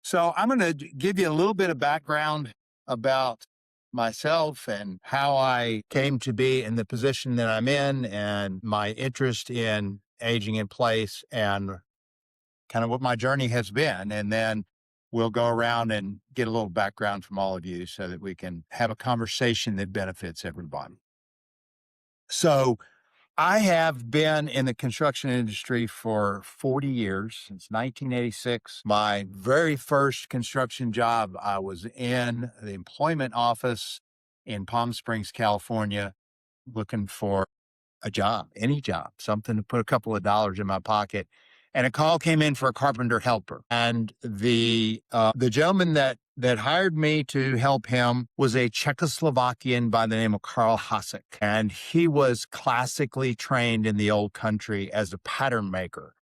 So I'm going to give you a little bit of background about myself and how I came to be in the position that I'm in and my interest in aging in place and kind of what my journey has been. And then we'll go around and get a little background from all of you so that we can have a conversation that benefits everybody. So I have been in the construction industry for 40 years, since 1986. My very first construction job, I was in the employment office in Palm Springs, California, looking for a job, any job, something to put a couple of dollars in my pocket. And a call came in for a carpenter helper. And the gentleman that hired me to help him was a Czechoslovakian by the name of Karl Hasek. And he was classically trained in the old country as a pattern maker,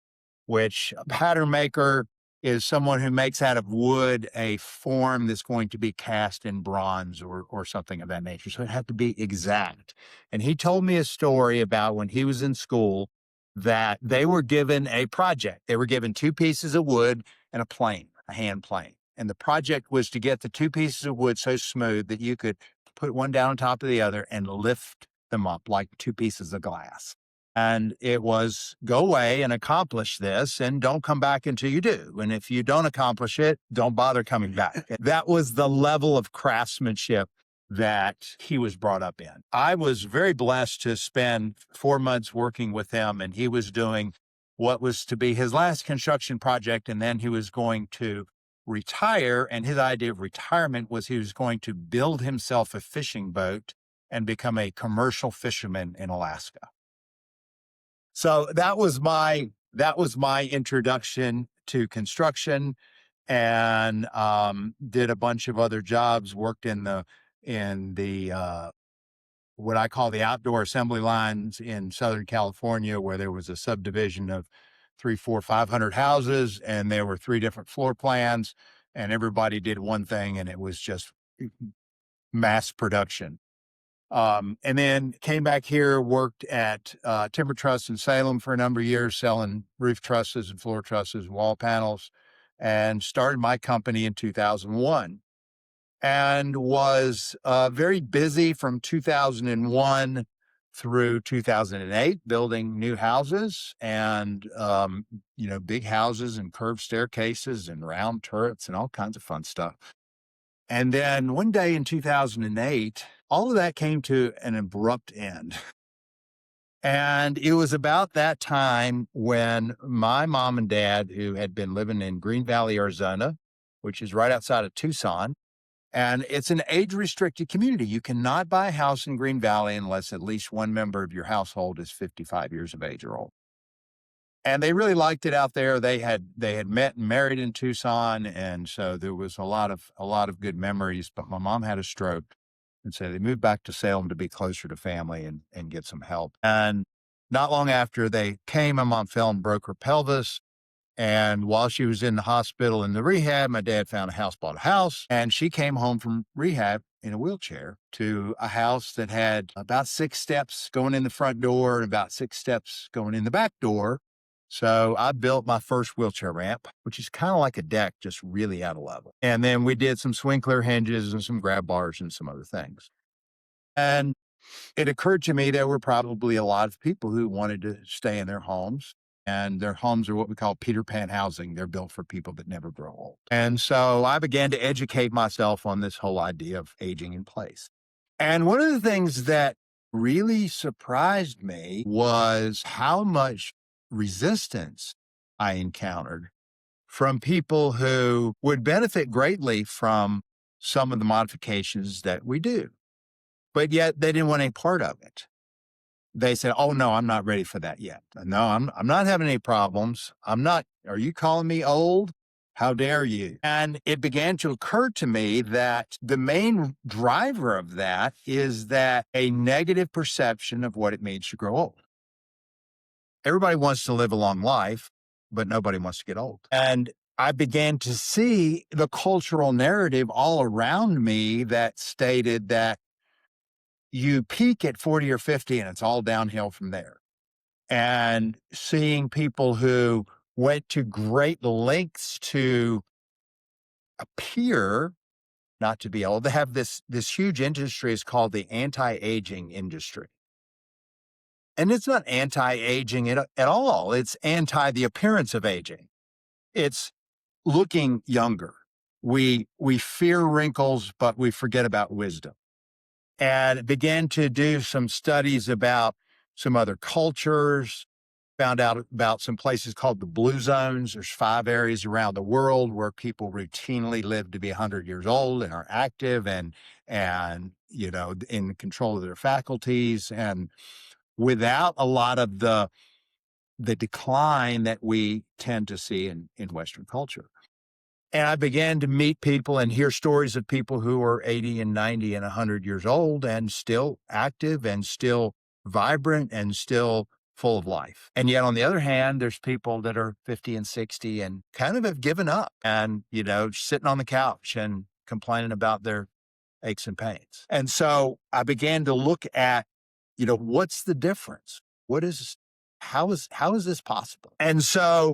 which a pattern maker is someone who makes out of wood a form that's going to be cast in bronze or something of that nature. So it had to be exact. And he told me a story about when he was in school that they were given a project. They were given two pieces of wood and a plane, a hand plane. And the project was to get the two pieces of wood so smooth that you could put one down on top of the other and lift them up like two pieces of glass. And it was go away and accomplish this and don't come back until you do. And if you don't accomplish it, don't bother coming back. That was the level of craftsmanship that he was brought up in. I was very blessed to spend 4 months working with him, and he was doing what was to be his last construction project. And then he was going to retire. And his idea of retirement was he was going to build himself a fishing boat and become a commercial fisherman in Alaska. So that was my introduction to construction, and did a bunch of other jobs. Worked in the what I call the outdoor assembly lines in Southern California, where there was a subdivision of 3, 4, 500 houses, and there were three different floor plans, and everybody did one thing, and it was just mass production. And then came back here, worked at Timber Truss in Salem for a number of years, selling roof trusses and floor trusses, wall panels, and started my company in 2001 and was very busy from 2001 through 2008, building new houses and, big houses and curved staircases and round turrets and all kinds of fun stuff. And then one day in 2008, all of that came to an abrupt end. And it was about that time when my mom and dad, who had been living in Green Valley, Arizona, which is right outside of Tucson, and it's an age restricted community. You cannot buy a house in Green Valley unless at least one member of your household is 55 years of age or older. And they really liked it out there. They had met and married in Tucson, and so there was a lot of good memories. But my mom had a stroke, and so they moved back to Salem to be closer to family and get some help. And not long after they came, my mom fell and broke her pelvis. And while she was in the hospital in the rehab, my dad found a house, bought a house, and she came home from rehab in a wheelchair to a house that had about 6 steps going in the front door and about 6 steps going in the back door. So I built my first wheelchair ramp, which is kind of like a deck, just really out of level. And then we did some swing clear hinges and some grab bars and some other things. And it occurred to me there were probably a lot of people who wanted to stay in their homes. And their homes are what we call Peter Pan housing. They're built for people that never grow old. And so I began to educate myself on this whole idea of aging in place. And one of the things that really surprised me was how much resistance I encountered from people who would benefit greatly from some of the modifications that we do, but yet they didn't want any part of it. They said, "Oh no, I'm not ready for that yet. No, I'm not having any problems. I'm not. Are you calling me old? How dare you?" And it began to occur to me that the main driver of that is that a negative perception of what it means to grow old. Everybody wants to live a long life, but nobody wants to get old. And I began to see the cultural narrative all around me that stated that you peak at 40 or 50 and it's all downhill from there. And seeing people who went to great lengths to appear not to be old. They have this huge industry is called the anti-aging industry. And it's not anti-aging at all. It's anti the appearance of aging. It's looking younger. We fear wrinkles, but we forget about wisdom. And began to do some studies about some other cultures, found out about some places called the blue zones. There's 5 areas around the world where people routinely live to be 100 years old and are active and in control of their faculties and without a lot of the decline that we tend to see in Western culture. And I began to meet people and hear stories of people who are 80 and 90 and 100 years old and still active and still vibrant and still full of life. And yet, on the other hand, there's people that are 50 and 60 and kind of have given up and, sitting on the couch and complaining about their aches and pains. And so I began to look at, what's the difference? How is this possible? And so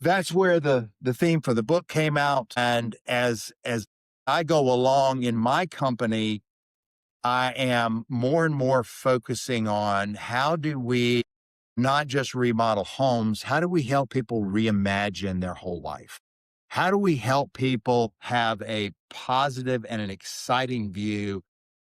that's where the theme for the book came out. And as I go along in my company, I am more and more focusing on how do we not just remodel homes, how do we help people reimagine their whole life? How do we help people have a positive and an exciting view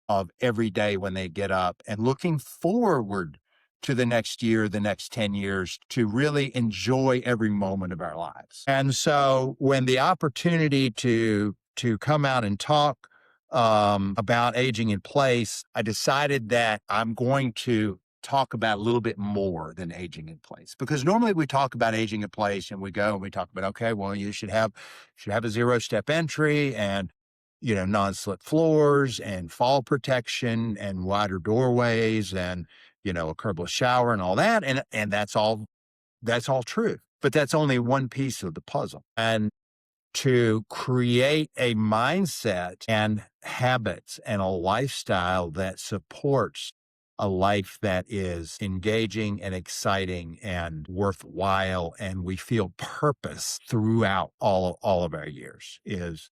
of every day when they get up and looking forward to the next year, the next 10 years to really enjoy every moment of our lives. And so when the opportunity to come out and talk about aging in place, I decided that I'm going to talk about a little bit more than aging in place because normally we talk about aging in place and we go and we talk about, okay, well, you should have a 0-step entry and non-slip floors and fall protection and wider doorways and a curbless shower and all that, and that's all true, but that's only one piece of the puzzle. And to create a mindset and habits and a lifestyle that supports a life that is engaging and exciting and worthwhile, and we feel purpose throughout all of our years is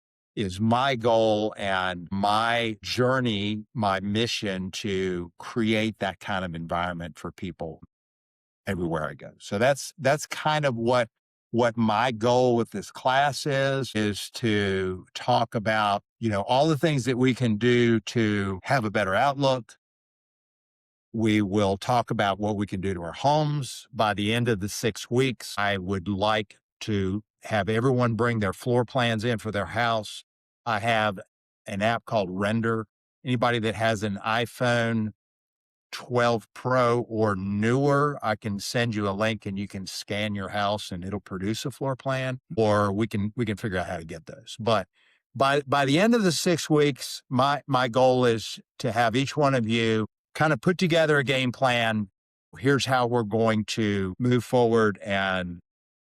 my goal and my journey, my mission to create that kind of environment for people everywhere I go. So that's kind of what my goal with this class is to talk about, all the things that we can do to have a better outlook. We will talk about what we can do to our homes. By the end of the 6 weeks, I would like to have everyone bring their floor plans in for their house. I have an app called Render. Anybody that has an iPhone 12 Pro or newer, I can send you a link and you can scan your house and it'll produce a floor plan, or we can figure out how to get those. But by the end of the 6 weeks, my goal is to have each one of you kind of put together a game plan. Here's how we're going to move forward and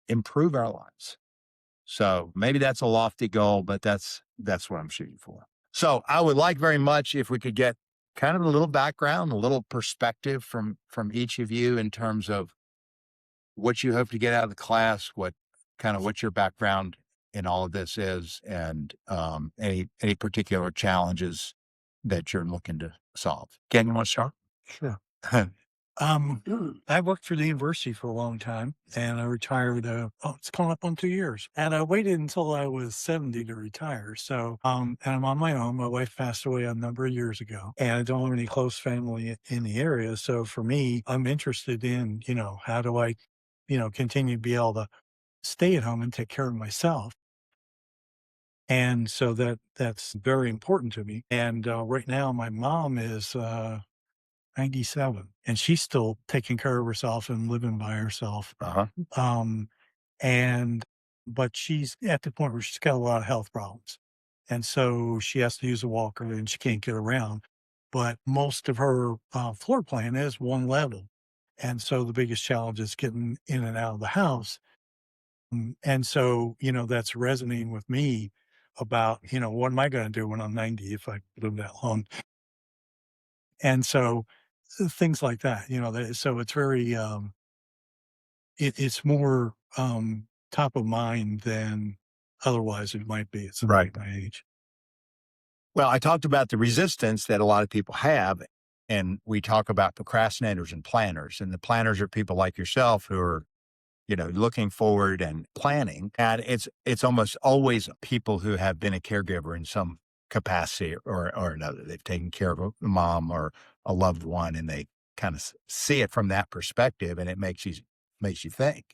improve our lives. So maybe that's a lofty goal, but that's what I'm shooting for. So I would like very much if we could get kind of a little background, a little perspective from each of you in terms of what you hope to get out of the class, what your background in all of this is, and any particular challenges that you're looking to solve. Ken, you want to start? Sure. I worked for the university for a long time and I retired, it's coming up on 2 years. And I waited until I was 70 to retire. So, and I'm on my own. My wife passed away a number of years ago and I don't have any close family in the area. So for me, I'm interested in, how do I, continue to be able to stay at home and take care of myself. And so that's very important to me. And right now, my mom is 97, and she's still taking care of herself and living by herself. Uh-huh. Um, and but she's at the point where she's got a lot of health problems. And so she has to use a walker and she can't get around. But most of her floor plan is one level. And so the biggest challenge is getting in and out of the house. And so, that's resonating with me about, what am I going to do when I'm 90 if I live that long? And so things like that, so it's very, it's more, top of mind than otherwise it might be at Right. somebody my age. Well, I talked about the resistance that a lot of people have, and we talk about procrastinators and planners. And the planners are people like yourself who are, looking forward and planning. And it's almost always people who have been a caregiver in some capacity or another. They've taken care of a mom or a loved one, and they kind of see it from that perspective, and it makes you think.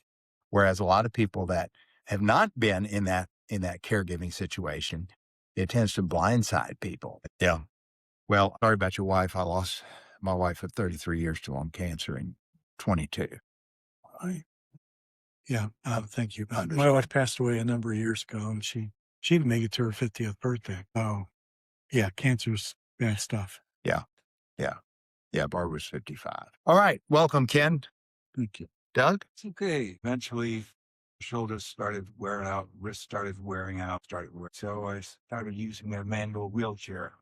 Whereas a lot of people that have not been in that caregiving situation, it tends to blindside people. Yeah. Well, sorry about your wife. I lost my wife of 33 years to lung cancer in 22. I, yeah, thank you. My Understand. wife passed away a number of years ago, and she didn't make it to her 50th birthday. Oh, yeah, cancer's bad stuff. Yeah. Yeah. Yeah. Barbara was 55. All right. Welcome, Ken. Thank you. Doug? It's okay. Eventually, shoulders started wearing out, wrists started wearing out, So I started using a manual wheelchair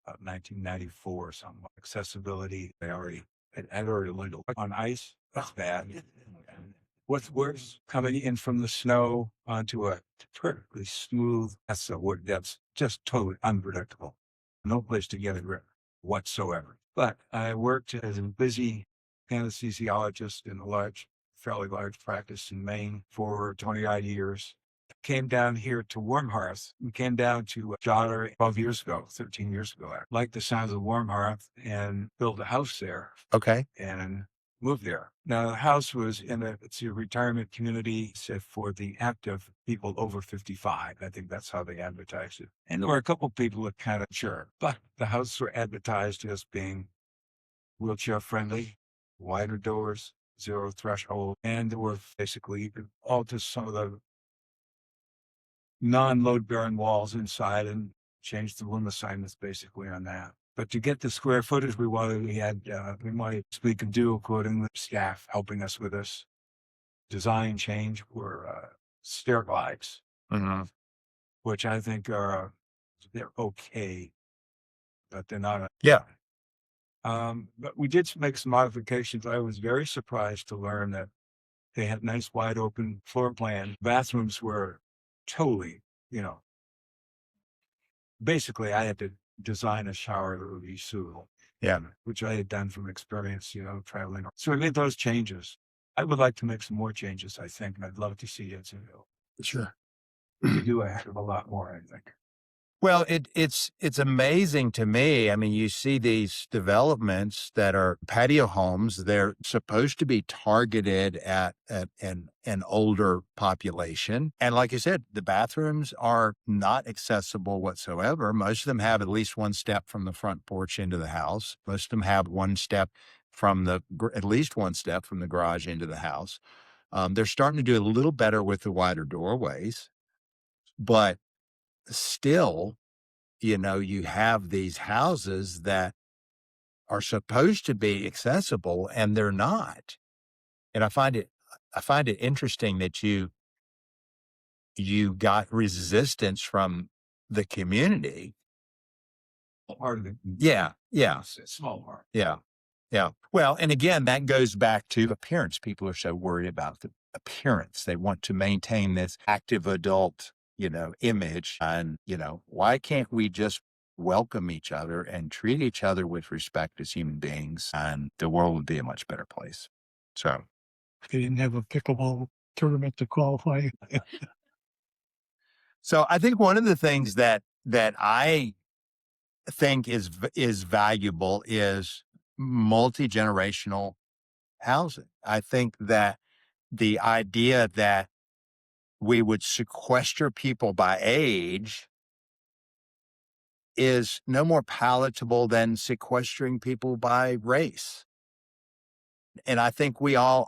about 1994 or something. Accessibility, I'd already learned on ice. That's bad. And what's worse, coming in from the snow onto a perfectly smooth, that's just totally unpredictable. No place to get a grip whatsoever. But I worked as a busy anesthesiologist in a fairly large practice in Maine for 20 odd years. Came down here to Warm Hearth. We came down to Jolly 12 years ago, 13 years ago. I liked the sounds of Warm Hearth and built a house there Okay. and moved there. Now, the house was it's a retirement community set for the active people over 55. I think that's how they advertised it. And there were a couple people that kind of sure, but the house were advertised as being wheelchair friendly, wider doors, zero threshold, and there were basically, you could alter some of the non-load bearing walls inside and change the room assignments basically on that. But to get the square footage we wanted, we could do according to staff helping us with this design change were stair glides, Mhm. which I think they're okay, but they're not. Yeah. But we did make some modifications. I was very surprised to learn that they had nice wide open floor plan. Bathrooms were totally, basically I had to design a shower that would be suitable. Yeah. Which I had done from experience, traveling. So I made those changes. I would like to make some more changes, I think, and I'd love to see it. Sure. We do a heck of a lot more, I think. Well, it's amazing to me. I mean, you see these developments that are patio homes. They're supposed to be targeted at an older population, and like you said, the bathrooms are not accessible whatsoever. Most of them have at least one step from the front porch into the house. Most of them have at least one step from the garage into the house. They're starting to do a little better with the wider doorways, but still, you have these houses that are supposed to be accessible and they're not. And I find it interesting that you got resistance from the community. Part of it. Yeah. Yeah. It's a small part. Yeah. Yeah. Well, and again, that goes back to appearance. People are so worried about the appearance. They want to maintain this active adult, image. And, why can't we just welcome each other and treat each other with respect as human beings? And the world would be a much better place. So, They didn't have a pickleball tournament to qualify. so I think one of the things that I think is valuable is multi-generational housing. I think that the idea that we would sequester people by age is no more palatable than sequestering people by race. And I think we all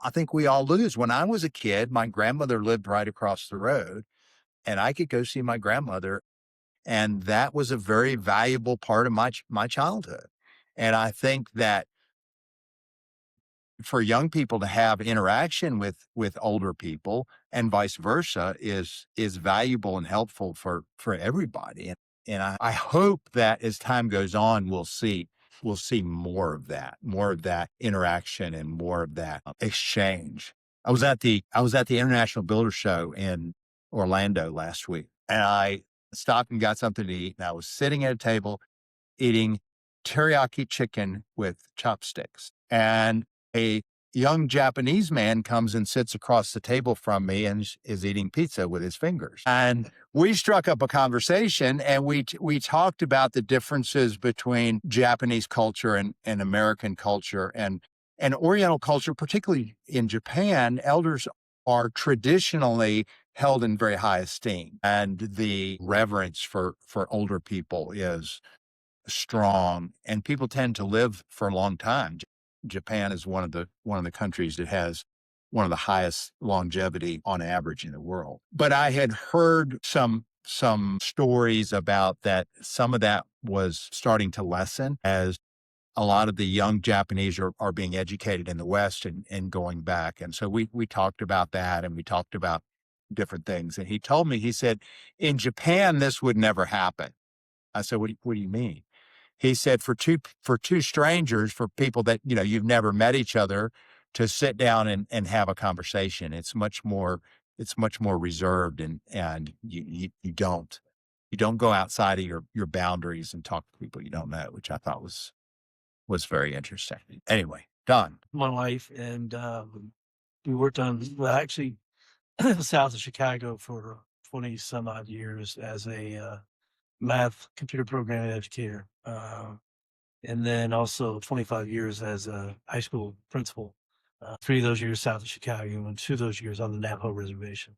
lose. When I was a kid, my grandmother lived right across the road, and I could go see my grandmother, and that was a very valuable part of my childhood. And I think that for young people to have interaction with older people and vice versa is valuable and helpful for everybody. And I hope that as time goes on, we'll see more of that interaction and more of that exchange. I was at the International Builder Show in Orlando last week, and I stopped and got something to eat. And I was sitting at a table eating teriyaki chicken with chopsticks. And a young Japanese man comes and sits across the table from me and is eating pizza with his fingers. And we struck up a conversation, and we talked about the differences between Japanese culture and American culture and Oriental culture, particularly in Japan. Elders are traditionally held in very high esteem, and the reverence for older people is strong, and people tend to live for a long time. Japan is one of the countries that has one of the highest longevity on average in the world. But I had heard some stories about that. Some of that was starting to lessen as a lot of the young Japanese are being educated in the West and going back. And so we talked about that, and we talked about different things. And he told me, he said, in Japan, this would never happen. I said, what do you mean? He said, for two strangers, for people that, you've never met each other, to sit down and have a conversation, it's much more reserved, and you don't go outside of your boundaries and talk to people you don't know, which I thought was very interesting. Anyway, Don. My wife, and we worked on, well, actually, south of Chicago for 20 some odd years as a math computer programming educator. And then also 25 years as a high school principal. 3 of those years south of Chicago and 2 of those years on the Navajo reservation.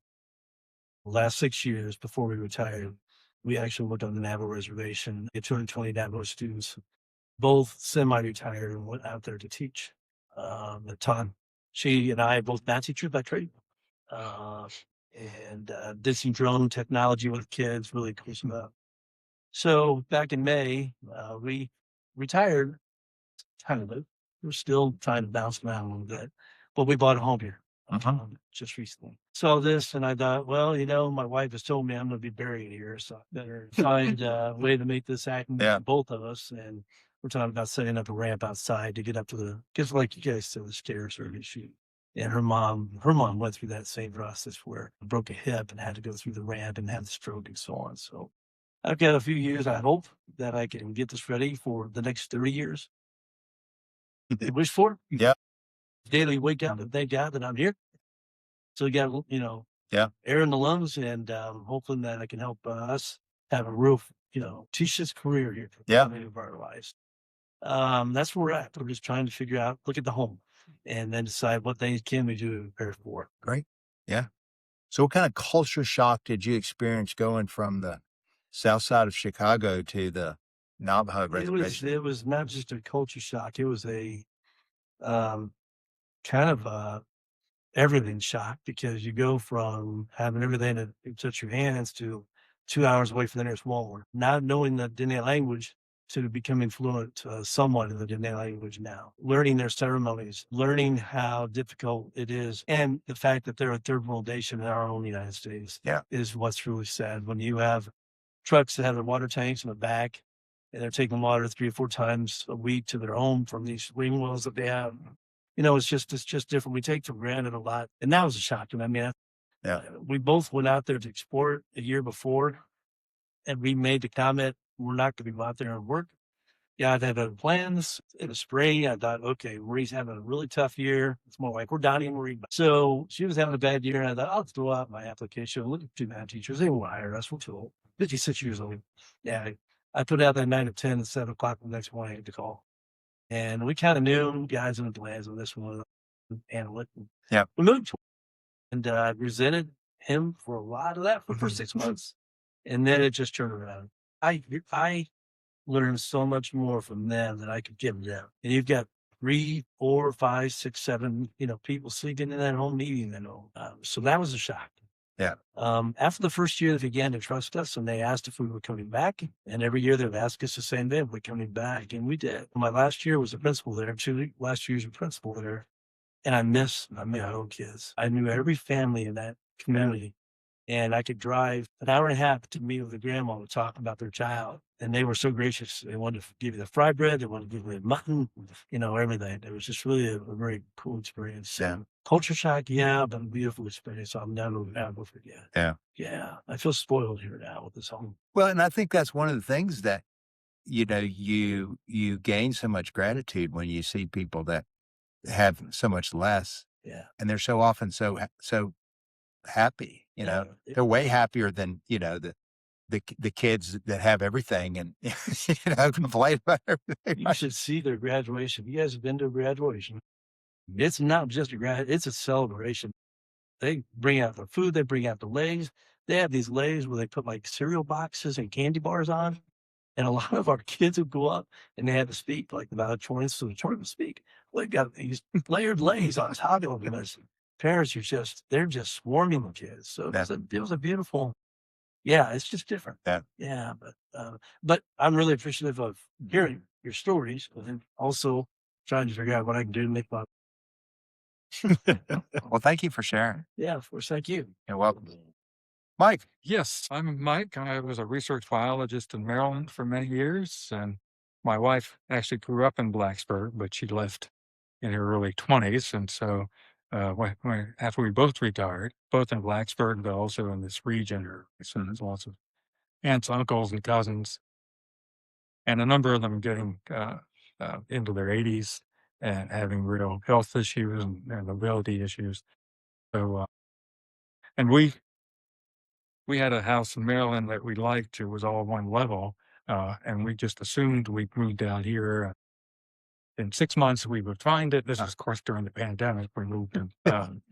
The last 6 years before we retired, we actually worked on the Navajo reservation. We had 220 Navajo students, both semi-retired, and went out there to teach. At time, she and I both math teachers by trade, and did some drone technology with kids, really cool stuff. So back in May, we retired, kind of. We're still trying to bounce around a little bit, but we bought a home here just recently. Saw this, and I thought, well, my wife has told me I'm going to be buried here, so I better find a way to make this happen for both of us. And we're talking about setting up a ramp outside to get up to just like you guys said, the stairs or issue. And her mom went through that same process where broke a hip and had to go through the ramp and had the stroke and so on. So I've got a few years. I hope that I can get this ready for the next 30 years. I wish for. Yeah. Daily wake up and thank God that I'm here. So you got, air in the lungs, and hoping that I can help us have a real, teach this career here for the remainder of our lives. That's where we're at. We're just trying to figure out, look at the home, and then decide what things can we do to prepare for it. Great. Yeah. So what kind of culture shock did you experience going from the south side of Chicago to the Navajo reservation? It was not just a culture shock. It was a kind of a everything shock, because you go from having everything that you touch your hands to 2 hours away from the nearest Walmart, not knowing the Dene language, to becoming fluent somewhat in the Dene language now, learning their ceremonies, learning how difficult it is, and the fact that they're a third world nation in our own United States is what's really sad. When you have trucks that have their water tanks in the back, and they're taking water 3 or 4 times a week to their home from these spring wells that they have. It's just different. We take for granted a lot. And that was a shock to me. I mean, we both went out there to explore a year before, and we made the comment, we're not going to go out there and work. Yeah, I'd had other plans in the spring. I thought, okay, Marie's having a really tough year. It's more like we're Donnie and Marie. So she was having a bad year, and I thought, I'll throw out my application. Look at 2 math teachers. They won't hire us. We're too old. 56 years old. Yeah, I put out that 9 to 10 at 7 o'clock the next morning to call. And we kind of knew guys in the plans on this one, handle it. Yeah. We moved to him, and I resented him for a lot of that for 6 months. And then it just turned around. I learned so much more from them than I could give them. And you've got 3, 4, 5, 6, 7, people sleeping in that home meeting. So that was a shock. Yeah. After the first year, they began to trust us, and they asked if we were coming back. And every year they would ask us the same day, we're coming back. And we did. My last year was a principal there. 2 last years a principal there. And I miss my own kids. I knew every family in that community. and I could drive an hour and a half to meet with the grandma to talk about their child. And they were so gracious. They wanted to give you the fry bread. They wanted to give you the mutton, everything. It was just really a very cool experience. Yeah. Culture shock, yeah, but a beautiful experience. I'll never forget. Yeah. Yeah. I feel spoiled here now with this home. Well, and I think that's one of the things that, you gain so much gratitude when you see people that have so much less, Yeah. and they're so often so happy. Yeah. They're way happier than the kids that have everything and complain about everything. You should see their graduation. You guys have been to a graduation. It's not just it's a celebration. They bring out the food, they bring out the legs. They have these legs where they put like cereal boxes and candy bars on. And a lot of our kids would go up and they had to speak like the valedictorians, so the children would speak. Well, they've got these layered legs on top of them. As parents they're just swarming the kids. So it was a beautiful, yeah, it's just different. Yeah. Yeah. But I'm really appreciative of hearing your stories and also trying to figure out what I can do to make my, Well, thank you for sharing. yeah, of course. Thank you. You're welcome. Mike. Yes, I'm Mike. I was a research biologist in Maryland for many years, and my wife actually grew up in Blacksburg, but she left in her early 20s. And so, after we both retired, both in Blacksburg, but also in this region, so there's lots of aunts, uncles, and cousins, and a number of them getting into their 80s and having real health issues and mobility issues. So, and we had a house in Maryland that we liked. It was all one level. And we just assumed we'd moved down here. In 6 months, we would find it. This was, of course, during the pandemic. We moved in.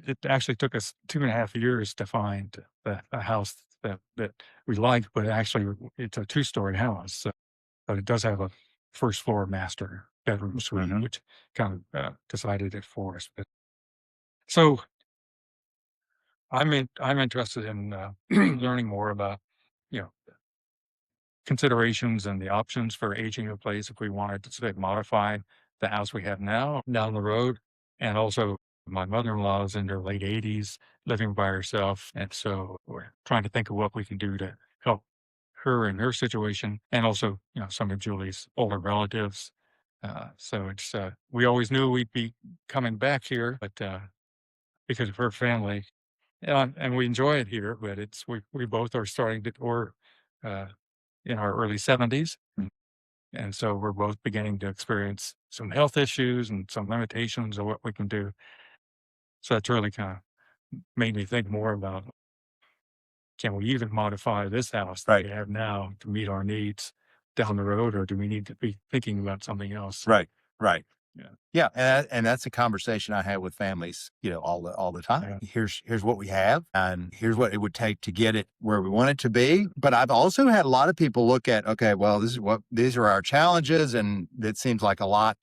It actually took us 2.5 years to find a house that we liked, but actually it's a 2-story house. So, but it does have a first floor master bedroom suite, which kind of decided it for us. But so I'm interested in learning more about, considerations and the options for aging in place if we wanted to say modify the house we have now down the road. And also my mother-in-law is in her late 80s living by herself. And so we're trying to think of what we can do to help her in her situation. And also, some of Julie's older relatives. So it's, we always knew we'd be coming back here, but because of her family, and we enjoy it here, but we both are starting to, or in our early 70s. And so we're both beginning to experience some health issues and some limitations of what we can do. So that's really kind of made me think more about, can we even modify this house that we have now to meet our needs down the road, or do we need to be thinking about something else? Right. Yeah. Yeah. And that's a conversation I have with families, all the time. Yeah. Here's what we have, and here's what it would take to get it where we want it to be. But I've also had a lot of people look at, okay, well, these are our challenges, and it seems like a lot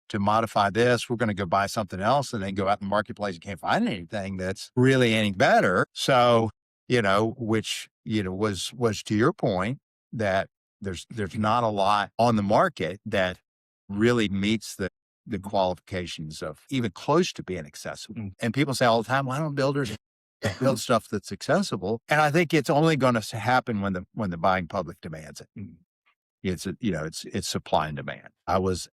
to modify this. We're going to go buy something else, and then go out in the marketplace and can't find anything that's really any better. So, which, was to your point that there's not a lot on the market that really meets the qualifications of even close to being accessible. And people say all the time, why don't builders build stuff that's accessible? And I think it's only going to happen when the buying public demands it. It's supply and demand. I was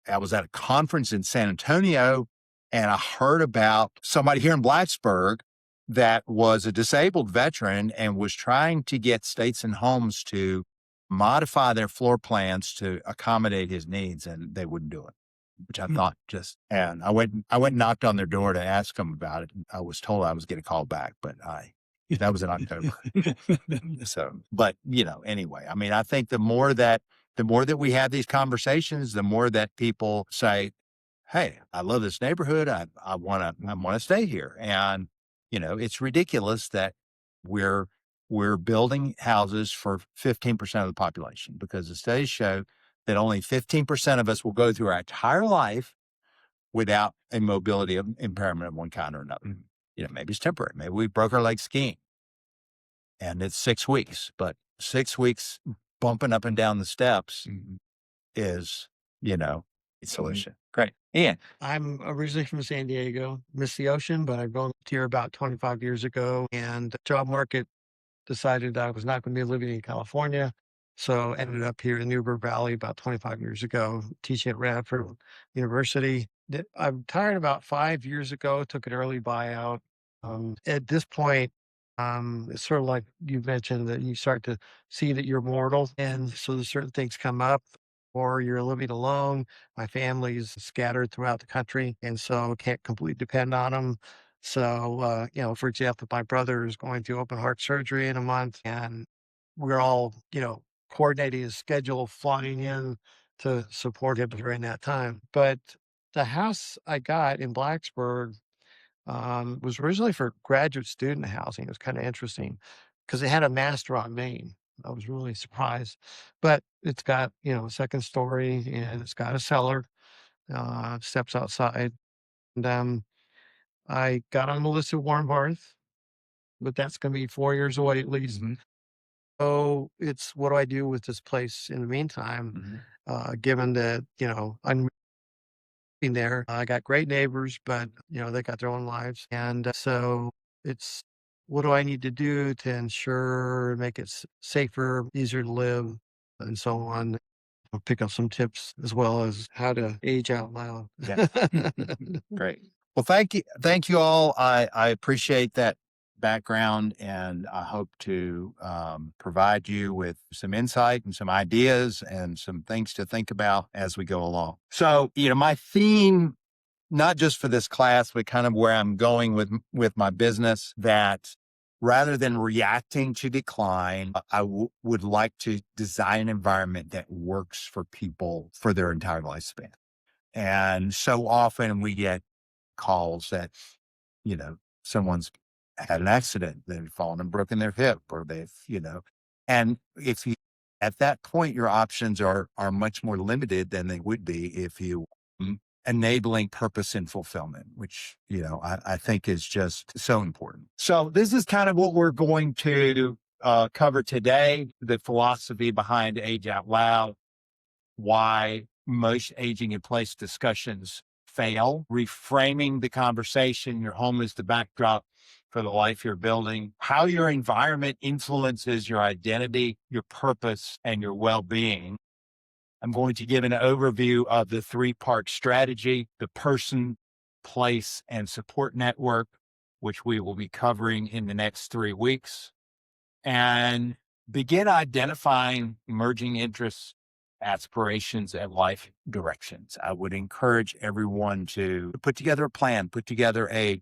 at a conference in San Antonio, and I heard about somebody here in Blacksburg that was a disabled veteran and was trying to get States and Homes to modify their floor plans to accommodate his needs, and they wouldn't do it, which I thought and I went and knocked on their door to ask them about it. And I was told I was getting a call back, but that was in October. So, but anyway, I mean, I think the more that we have these conversations, the more that people say, hey, I love this neighborhood. I want to stay here. And, it's ridiculous that we're building houses for 15% of the population, because the studies show that only 15% of us will go through our entire life without a mobility impairment of one kind or another. Maybe it's temporary. Maybe we broke our leg skiing and it's 6 weeks, but 6 weeks bumping up and down the steps is, solution. Great. Ian. I'm originally from San Diego, miss the ocean, but I've gone here about 25 years ago, and the job market decided I was not going to be living in California. So ended up here in Newburgh Valley about 25 years ago, teaching at Radford University. I retired about 5 years ago, took an early buyout. At this point, it's sort of like you mentioned that you start to see that you're mortal. And so there's certain things come up, or you're living alone. My family's scattered throughout the country, and so can't completely depend on them. So, for example, my brother is going through open heart surgery in a month, and we're all, coordinating his schedule, flying in to support him during that time. But the house I got in Blacksburg was originally for graduate student housing. It was kind of interesting because it had a master on Main. I was really surprised, but it's got, a second story and it's got a cellar, steps outside. And I got on the list of warm hearth, but that's going to be 4 years away at least. So it's what do I do with this place in the meantime? Given that, I'm in there, I got great neighbors, but they got their own lives. And so it's what do I need to do to ensure make it safer, easier to live, and so on. I'll pick up some tips as well as how to age out loud. Yeah. Great. Well, thank you all. I appreciate that background, and I hope to provide you with some insight and some ideas and some things to think about as we go along. So, my theme, not just for this class, but kind of where I'm going with my business, that rather than reacting to decline, I would like to design an environment that works for people for their entire lifespan. And so often we get calls that, someone's had an accident, they've fallen and broken their hip, or and if you, at that point, your options are much more limited than they would be if you enabling purpose and fulfillment, which, I think is just so important. So this is kind of what we're going to cover today, the philosophy behind Age Out Loud, why most aging in place discussions fail, reframing the conversation, your home is the backdrop for the life you're building, how your environment influences your identity, your purpose, and your well-being. I'm going to give an overview of the three-part strategy, the person, place, and support network, which we will be covering in the next 3 weeks, and begin identifying emerging interests, aspirations, and life directions. I would encourage everyone to put together a plan, put together an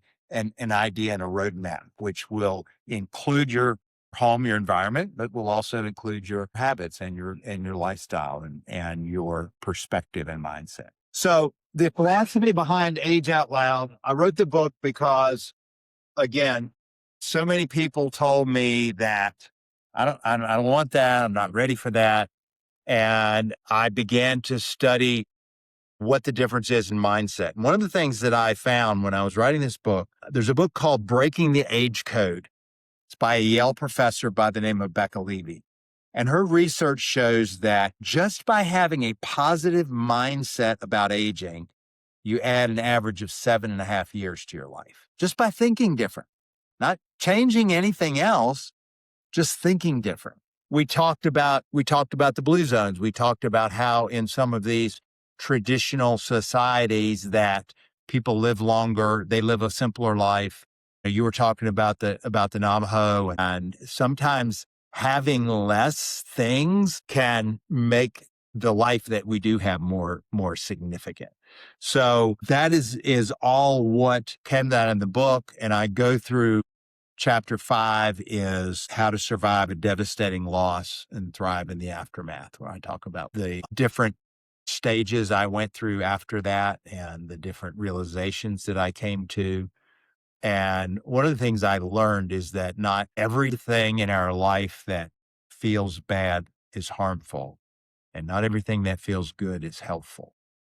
idea and a roadmap, which will include your home, your environment, but will also include your habits and your lifestyle and your perspective and mindset. So the philosophy behind Age Out Loud, I wrote the book because, again, so many people told me that I don't want that. I'm not ready for that. And I began to study what the difference is in mindset. And one of the things that I found when I was writing this book, there's a book called Breaking the Age Code. It's by a Yale professor by the name of Becca Levy. And her research shows that just by having a positive mindset about aging, you add an average of 7.5 years to your life. Just by thinking different, not changing anything else, just thinking different. We talked about the blue zones. We talked about how in some of these traditional societies that people live longer, they live a simpler life. You were talking about the Navajo, and sometimes having less things can make the life that we do have more significant. So that is all what came out in the book, and I go through. Chapter 5 is how to survive a devastating loss and thrive in the aftermath, where I talk about the different stages I went through after that and the different realizations that I came to. And one of the things I learned is that not everything in our life that feels bad is harmful, and not everything that feels good is helpful.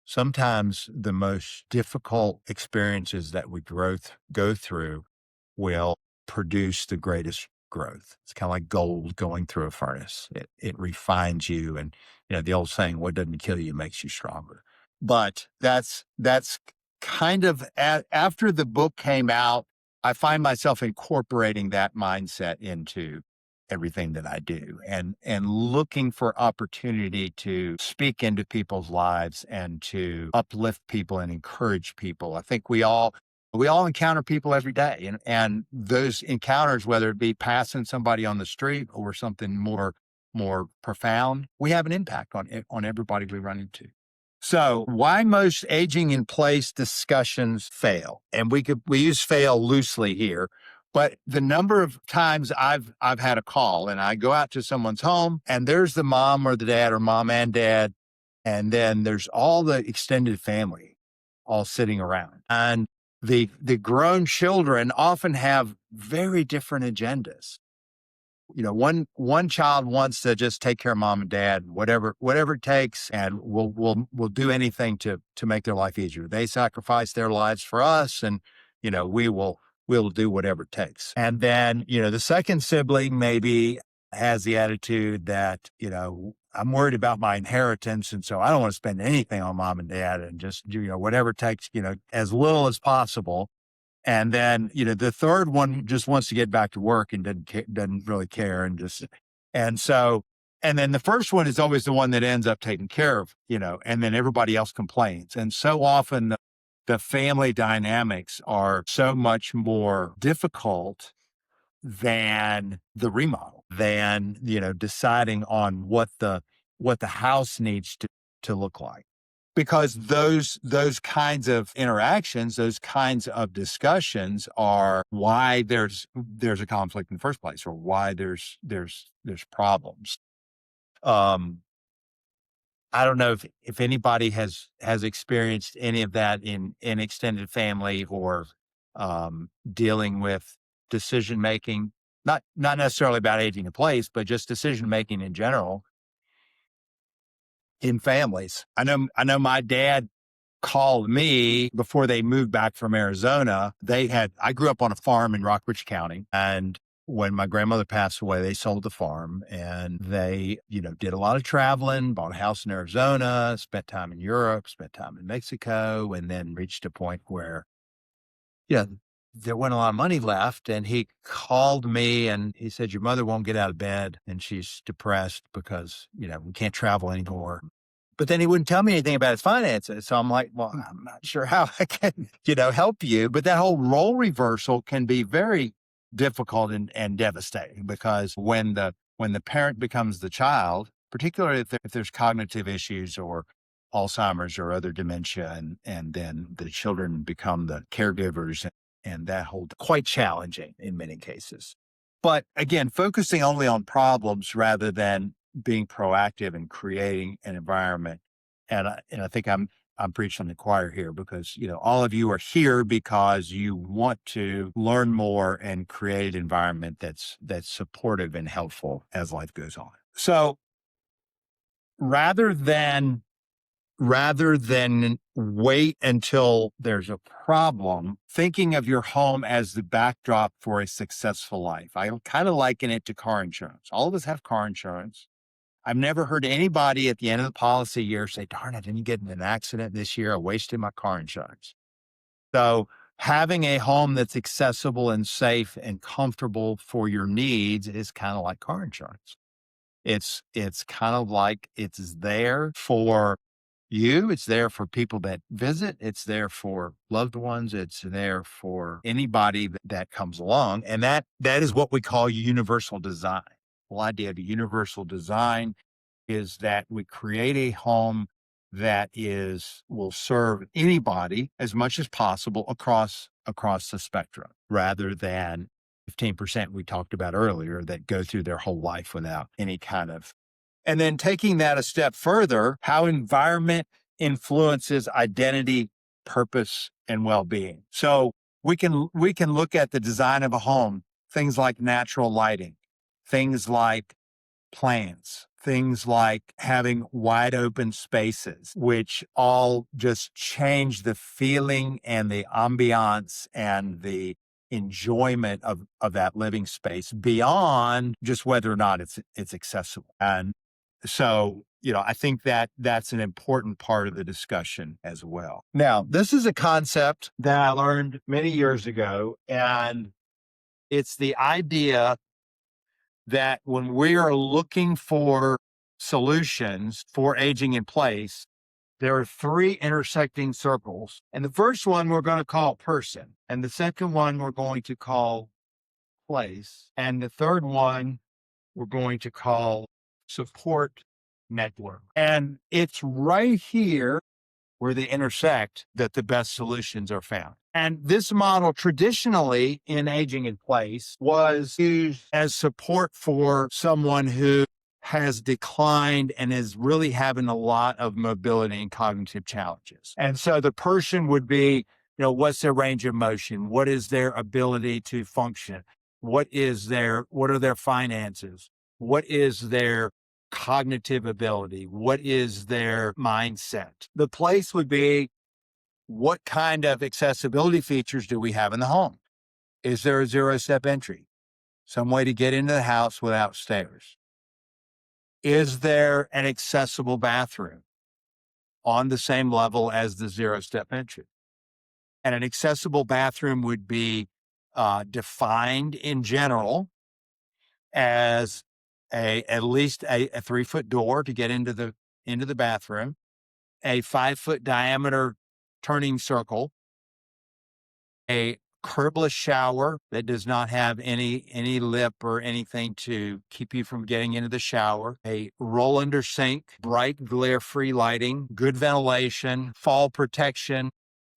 Sometimes the most difficult experiences that we go through will produce the greatest growth. It's kind of like gold going through a furnace. It refines you. And, the old saying, what doesn't kill you makes you stronger. But that's kind of after the book came out, I find myself incorporating that mindset into everything that I do and looking for opportunity to speak into people's lives and to uplift people and encourage people. I think we all encounter people every day, and those encounters, whether it be passing somebody on the street or something more profound, we have an impact on everybody we run into. So why most aging in place discussions fail? And we use fail loosely here, but the number of times I've had a call and I go out to someone's home and there's the mom or the dad or mom and dad, and then there's all the extended family all sitting around. And the grown children often have very different agendas. One child wants to just take care of mom and dad, whatever it takes, and we'll do anything to make their life easier. They sacrifice their lives for us, and we'll do whatever it takes. And then the second sibling maybe has the attitude that I'm worried about my inheritance, and so I don't want to spend anything on mom and dad, and just do whatever it takes, as little as possible. And then, the third one just wants to get back to work and doesn't really care. And then the first one is always the one that ends up taking care of, and then everybody else complains. And so often the family dynamics are so much more difficult than the remodel, than, deciding on what the house needs to look like. Because those kinds of interactions, those kinds of discussions are why there's a conflict in the first place, or why there's problems. I don't know if anybody has experienced any of that in extended family, or dealing with decision making, not necessarily about aging in place, but just decision making in general in families. I know my dad called me before they moved back from Arizona. I grew up on a farm in Rockbridge County, and when my grandmother passed away, they sold the farm, and they, did a lot of traveling, bought a house in Arizona, spent time in Europe, spent time in Mexico, and then reached a point where, there wasn't a lot of money left. And he called me and he said, "Your mother won't get out of bed and she's depressed because, we can't travel anymore." But then he wouldn't tell me anything about his finances. So I'm like, well, I'm not sure how I can, help you. But that whole role reversal can be very difficult and devastating, because when the parent becomes the child, particularly if there's cognitive issues or Alzheimer's or other dementia, and then the children become the caregivers, and that whole quite challenging in many cases. But again, focusing only on problems rather than being proactive and creating an environment. And I think I'm preaching to the choir here, because, all of you are here because you want to learn more and create an environment that's supportive and helpful as life goes on. So rather than wait until there's a problem, thinking of your home as the backdrop for a successful life. I kind of liken it to car insurance. All of us have car insurance. I've never heard anybody at the end of the policy year say, "Darn, I didn't get in an accident this year. I wasted my car insurance." So having a home that's accessible and safe and comfortable for your needs is kind of like car insurance. It's kind of like it's there for you. It's there for people that visit. It's there for loved ones. It's there for anybody that comes along. And that is what we call universal design. The whole idea of universal design is that we create a home that will serve anybody as much as possible across the spectrum, rather than 15% we talked about earlier that go through their whole life without any kind of. And then taking that a step further, how environment influences identity, purpose, and well-being. So we can look at the design of a home, things like natural lighting, things like plants, things like having wide open spaces, which all just change the feeling and the ambiance and the enjoyment of that living space beyond just whether or not it's accessible. And so I think that that's an important part of the discussion as well. Now, this is a concept that I learned many years ago, and it's the idea that when we are looking for solutions for aging in place, there are three intersecting circles. And the first one we're going to call person, and the second one we're going to call place, and the third one we're going to call support network. And it's right here where they intersect that the best solutions are found. And this model traditionally in aging in place was used as support for someone who has declined and is really having a lot of mobility and cognitive challenges. And so the person would be, what's their range of motion? What is their ability to function? What are their finances? What is their cognitive ability? What is their mindset? The place would be, what kind of accessibility features do we have in the home? Is there a 0-step entry? Some way to get into the house without stairs? Is there an accessible bathroom on the same level as the 0-step entry? And an accessible bathroom would be defined in general as at least a 3-foot door to get into the bathroom, a 5-foot diameter turning circle, a curbless shower that does not have any lip or anything to keep you from getting into the shower, a roll under sink, bright glare free lighting, good ventilation, fall protection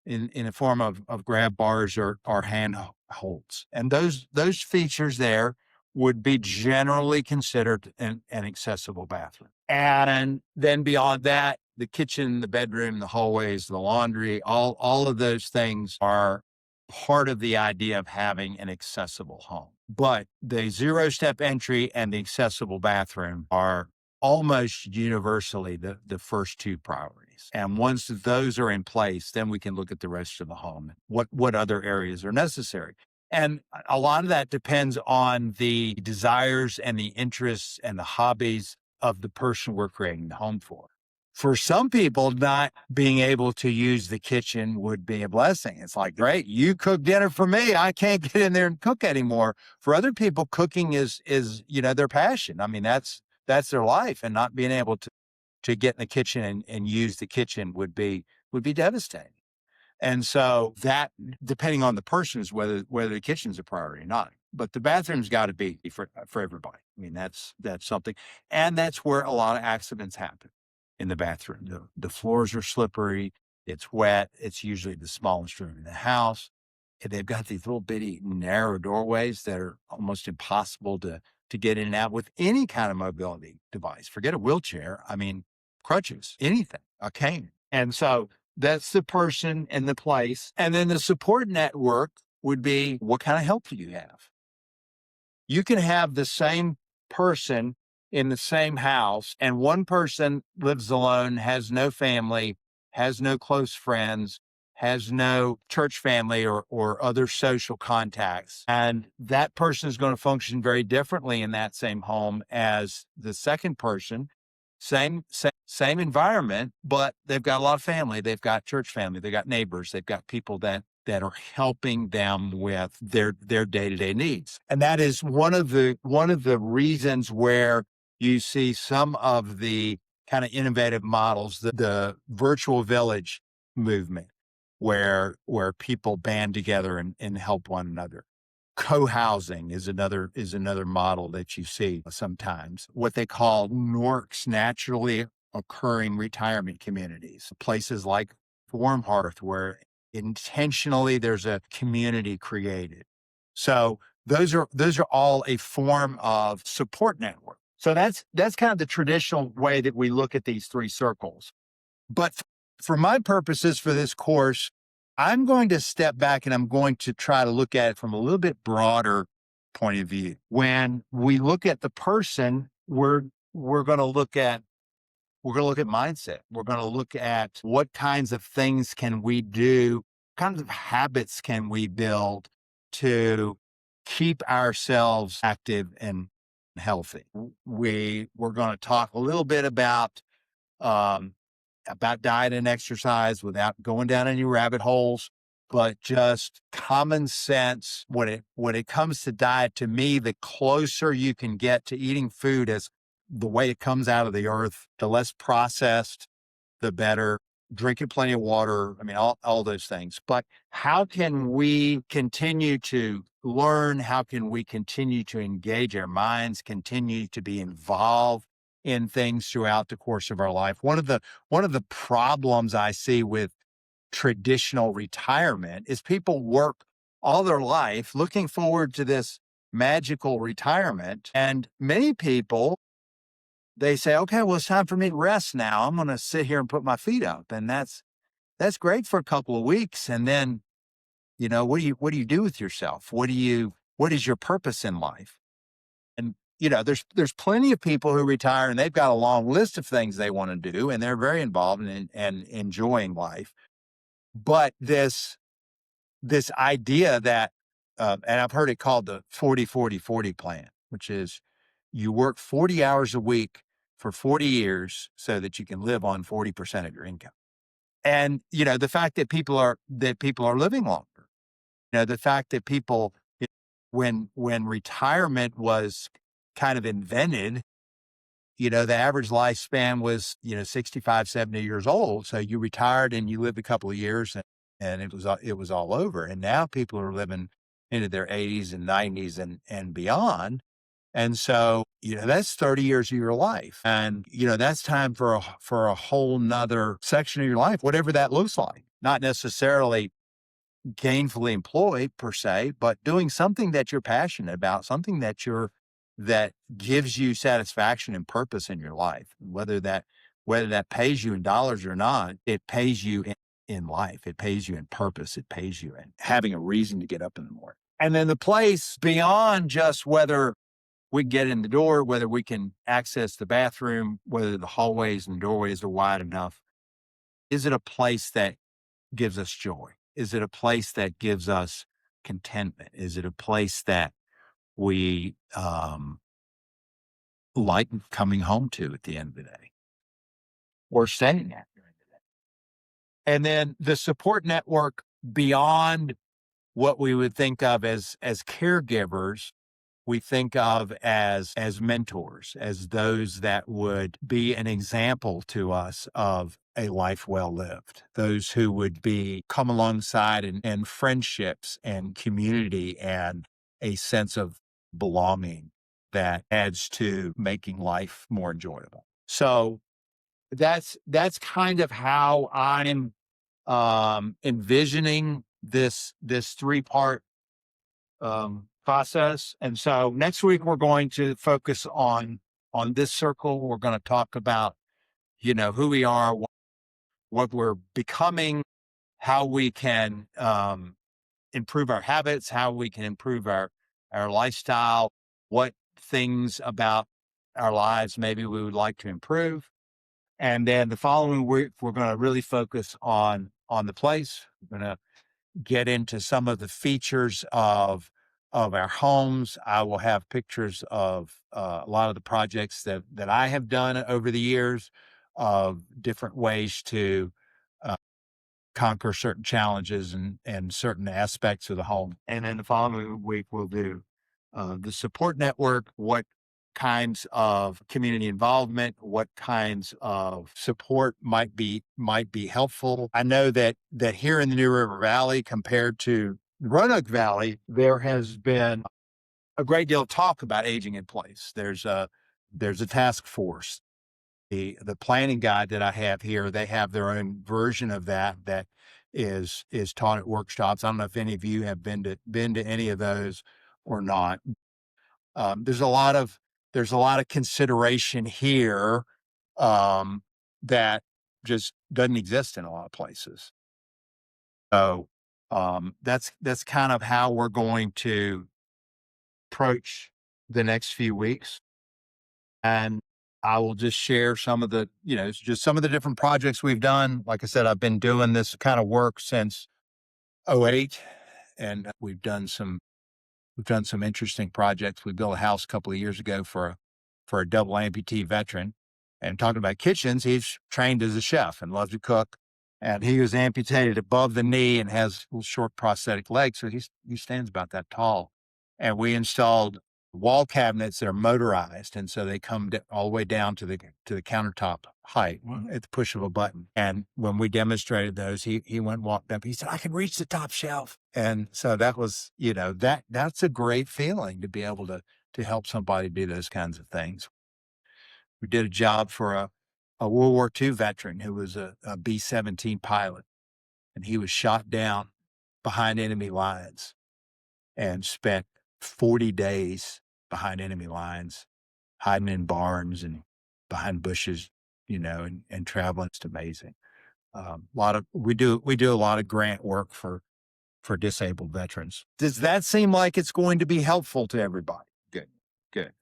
in the form of grab bars or hand holds. And those features there would be generally considered an accessible bathroom. And then beyond that, the kitchen, the bedroom, the hallways, the laundry, all of those things are part of the idea of having an accessible home. But the 0-step entry and the accessible bathroom are almost universally the first two priorities. And once those are in place, then we can look at the rest of the home. What other areas are necessary? And a lot of that depends on the desires and the interests and the hobbies of the person we're creating the home for. For some people, not being able to use the kitchen would be a blessing. It's like, great, you cook dinner for me. I can't get in there and cook anymore. For other people, cooking is their passion. I mean, that's their life, and not being able to get in the kitchen and use the kitchen would be devastating. And so that, depending on the person, is whether the kitchen's a priority or not. But the bathroom's got to be for everybody. I mean, that's something. And that's where a lot of accidents happen, in the bathroom. The floors are slippery. It's wet. It's usually the smallest room in the house. And they've got these little bitty narrow doorways that are almost impossible to get in and out with any kind of mobility device. Forget a wheelchair. I mean, crutches, anything, a cane. And so that's the person and the place. And then the support network would be, what kind of help do you have? You can have the same person in the same house, and one person lives alone, has no family, has no close friends, has no church family or other social contacts. And that person is going to function very differently in that same home as the second person. Same environment, but they've got a lot of family. They've got church family. They've got neighbors. They've got people that are helping them with their day-to-day needs. And that is one of the reasons where you see some of the kind of innovative models, the virtual village movement, where people band together and help one another. Co-housing is another model that you see sometimes. What they call NORCs, naturally occurring retirement communities, places like Warm Hearth, where intentionally there's a community created. So those are all a form of support network. So that's kind of the traditional way that we look at these three circles. But for my purposes for this course, I'm going to step back and I'm going to try to look at it from a little bit broader point of view. When we look at the person, we're going to look at mindset. We're going to look at what kinds of things can we do, kinds of habits can we build to keep ourselves active and healthy. We're going to talk a little bit about about diet and exercise without going down any rabbit holes, but just common sense when it comes to diet. To me, the closer you can get to eating food as the way it comes out of the earth, the less processed, the better. Drinking plenty of water. I mean, all those things. But how can we continue to learn? How can we continue to engage our minds, continue to be involved in things throughout the course of our life? One of the problems I see with traditional retirement is people work all their life looking forward to this magical retirement. And many people, they say, okay, well, it's time for me to rest now. I'm going to sit here and put my feet up. And that's great for a couple of weeks. And then, what do you do with yourself? What is your purpose in life? And, there's plenty of people who retire and they've got a long list of things they want to do and they're very involved and enjoying life. But this idea that, and I've heard it called the 40-40-40 plan, which is you work 40 hours a week for 40 years so that you can live on 40% of your income. And, the fact that people are living longer, the fact that people, when retirement was kind of invented, the average lifespan was, 65, 70 years old. So you retired and you lived a couple of years and it was all over. And now people are living into their 80s and 90s and beyond. And so, that's 30 years of your life. And, that's time for a whole nother section of your life, whatever that looks like. Not necessarily gainfully employed per se, but doing something that you're passionate about, something that gives you satisfaction and purpose in your life. Whether that pays you in dollars or not, it pays you in life. It pays you in purpose. It pays you in having a reason to get up in the morning. And then the place beyond just whether we can get in the door, whether we can access the bathroom, whether the hallways and doorways are wide enough. Is it a place that gives us joy? Is it a place that gives us contentment? Is it a place that we like coming home to at the end of the day or staying at during the day? And then the support network beyond what we would think of as caregivers, we think of as mentors, as those that would be an example to us of a life well lived, those who would come alongside and friendships and community and a sense of belonging that adds to making life more enjoyable. So that's kind of how I'm envisioning this 3-part process. And so next week we're going to focus on this circle. We're going to talk about, who we are, what we're becoming, how we can improve our habits, how we can improve our lifestyle, what things about our lives maybe we would like to improve. And then the following week, we're going to really focus on the place. We're going to get into some of the features of our homes. I will have pictures of a lot of the projects that I have done over the years of different ways to conquer certain challenges and certain aspects of the home. And then the following week, we'll do the support network, what kinds of community involvement, what kinds of support might be helpful. I know that here in the New River Valley compared to Roanoke Valley, there has been a great deal of talk about aging in place. There's a task force. The planning guide that I have here, they have their own version of that is taught at workshops. I don't know if any of you have been to any of those or not. There's a lot of consideration here that just doesn't exist in a lot of places. So that's kind of how we're going to approach the next few weeks. And I will just share some of the, just some of the different projects we've done. Like I said, I've been doing this kind of work since 2008, and we've done some interesting projects. We built a house a couple of years ago for a double amputee veteran. And talking about kitchens, he's trained as a chef and loves to cook. And he was amputated above the knee and has little short prosthetic legs. So he stands about that tall. And we installed wall cabinets that are motorized. And so they come all the way down to the countertop height at the push of a button. And when we demonstrated those, he went and walked up. He said, I can reach the top shelf. And so that was, that's a great feeling to be able to help somebody do those kinds of things. We did a job for a World War II veteran who was a B-17 pilot, and he was shot down behind enemy lines and spent 40 days behind enemy lines, hiding in barns and behind bushes, and traveling. It's amazing. We do a lot of grant work for disabled veterans. Does that seem like it's going to be helpful to everybody? Good.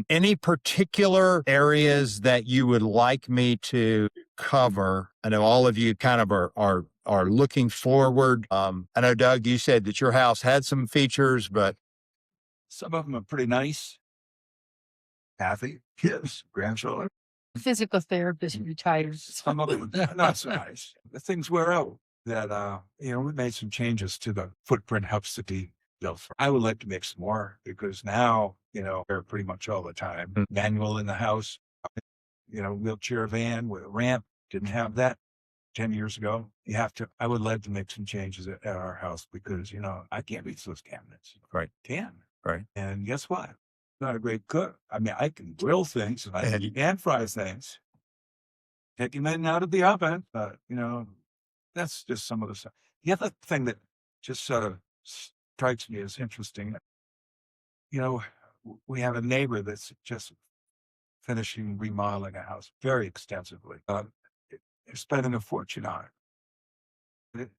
Any particular areas that you would like me to cover? I know all of you kind of are looking forward. I know, Doug, you said that your house had some features, but Some of them are pretty nice. Kathy, kids, grandchildren. Physical therapist retires. Some of them not so nice. The things wear out that, we made some changes to the footprint helps to be built. I would like to make some more because now, they're pretty much all the time. Manual in the house, wheelchair van with a ramp. Didn't have that 10 years ago. I would like to make some changes at our house because, I can't reach those cabinets. Right. Right. And guess what? Not a great cook. I mean, I can grill things and fry things. Take them in and out of the oven, but that's just some of the stuff. The other thing that just sort of strikes me as interesting, we have a neighbor that's just finishing remodeling a house very extensively. They're spending a fortune on it.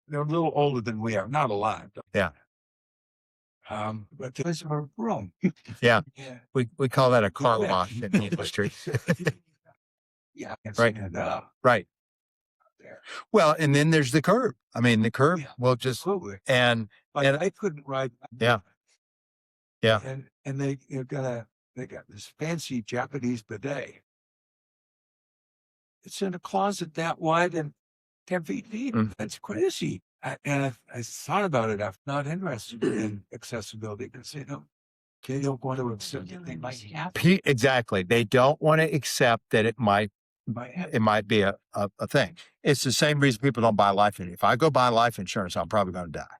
They're a little older than we are, not a lot. Yeah. But there's a room. Yeah. Yeah. we call that a car Yeah. wash in the industry. Yeah. Right. And, Right. there. Well, and then there's the curb. I mean, the curb Yeah. will just, Absolutely. and Like, I couldn't ride. Yeah. Yeah. And they got this fancy Japanese bidet. It's in a closet that wide and 10 feet deep. That's crazy. I thought about it. I'm not interested in accessibility because they don't want to accept that they might have exactly. They don't want to accept that it might be a thing. It's the same reason people don't buy life insurance. If I go buy life insurance, I'm probably going to die.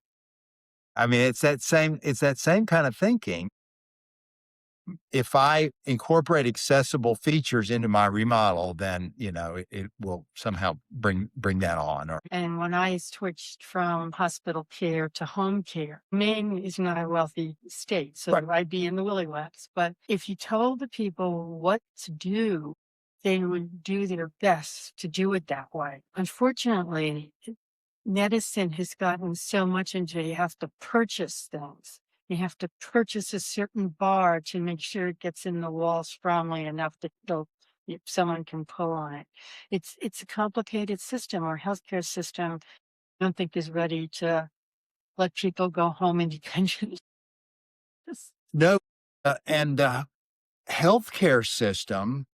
I mean, it's that same kind of thinking. If I incorporate accessible features into my remodel, then, it will somehow bring that on. And when I switched from hospital care to home care, Maine is not a wealthy state, so Right. I'd be in the willy whacks. But if you told the people what to do, they would do their best to do it that way. Unfortunately, medicine has gotten so much into you have to purchase things. You have to purchase a certain bar to make sure it gets in the wall strongly enough that someone can pull on it. It's a complicated system. Our healthcare system, I don't think is ready to let people go home independently. No, and healthcare system,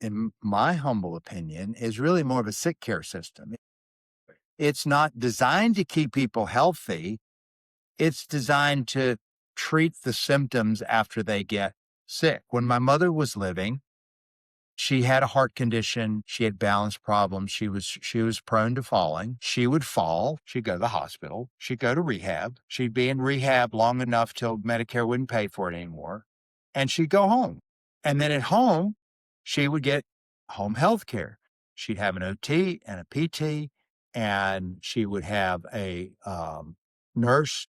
in my humble opinion, is really more of a sick care system. It's not designed to keep people healthy. It's designed to treat the symptoms after they get sick. When my mother was living, she had a heart condition. She had balance problems. She was prone to falling. She would fall. She'd go to the hospital. She'd go to rehab. She'd be in rehab long enough till Medicare wouldn't pay for it anymore. And she'd go home. And then at home, she would get home health care. She'd have an OT and a PT, and she would have a nurse.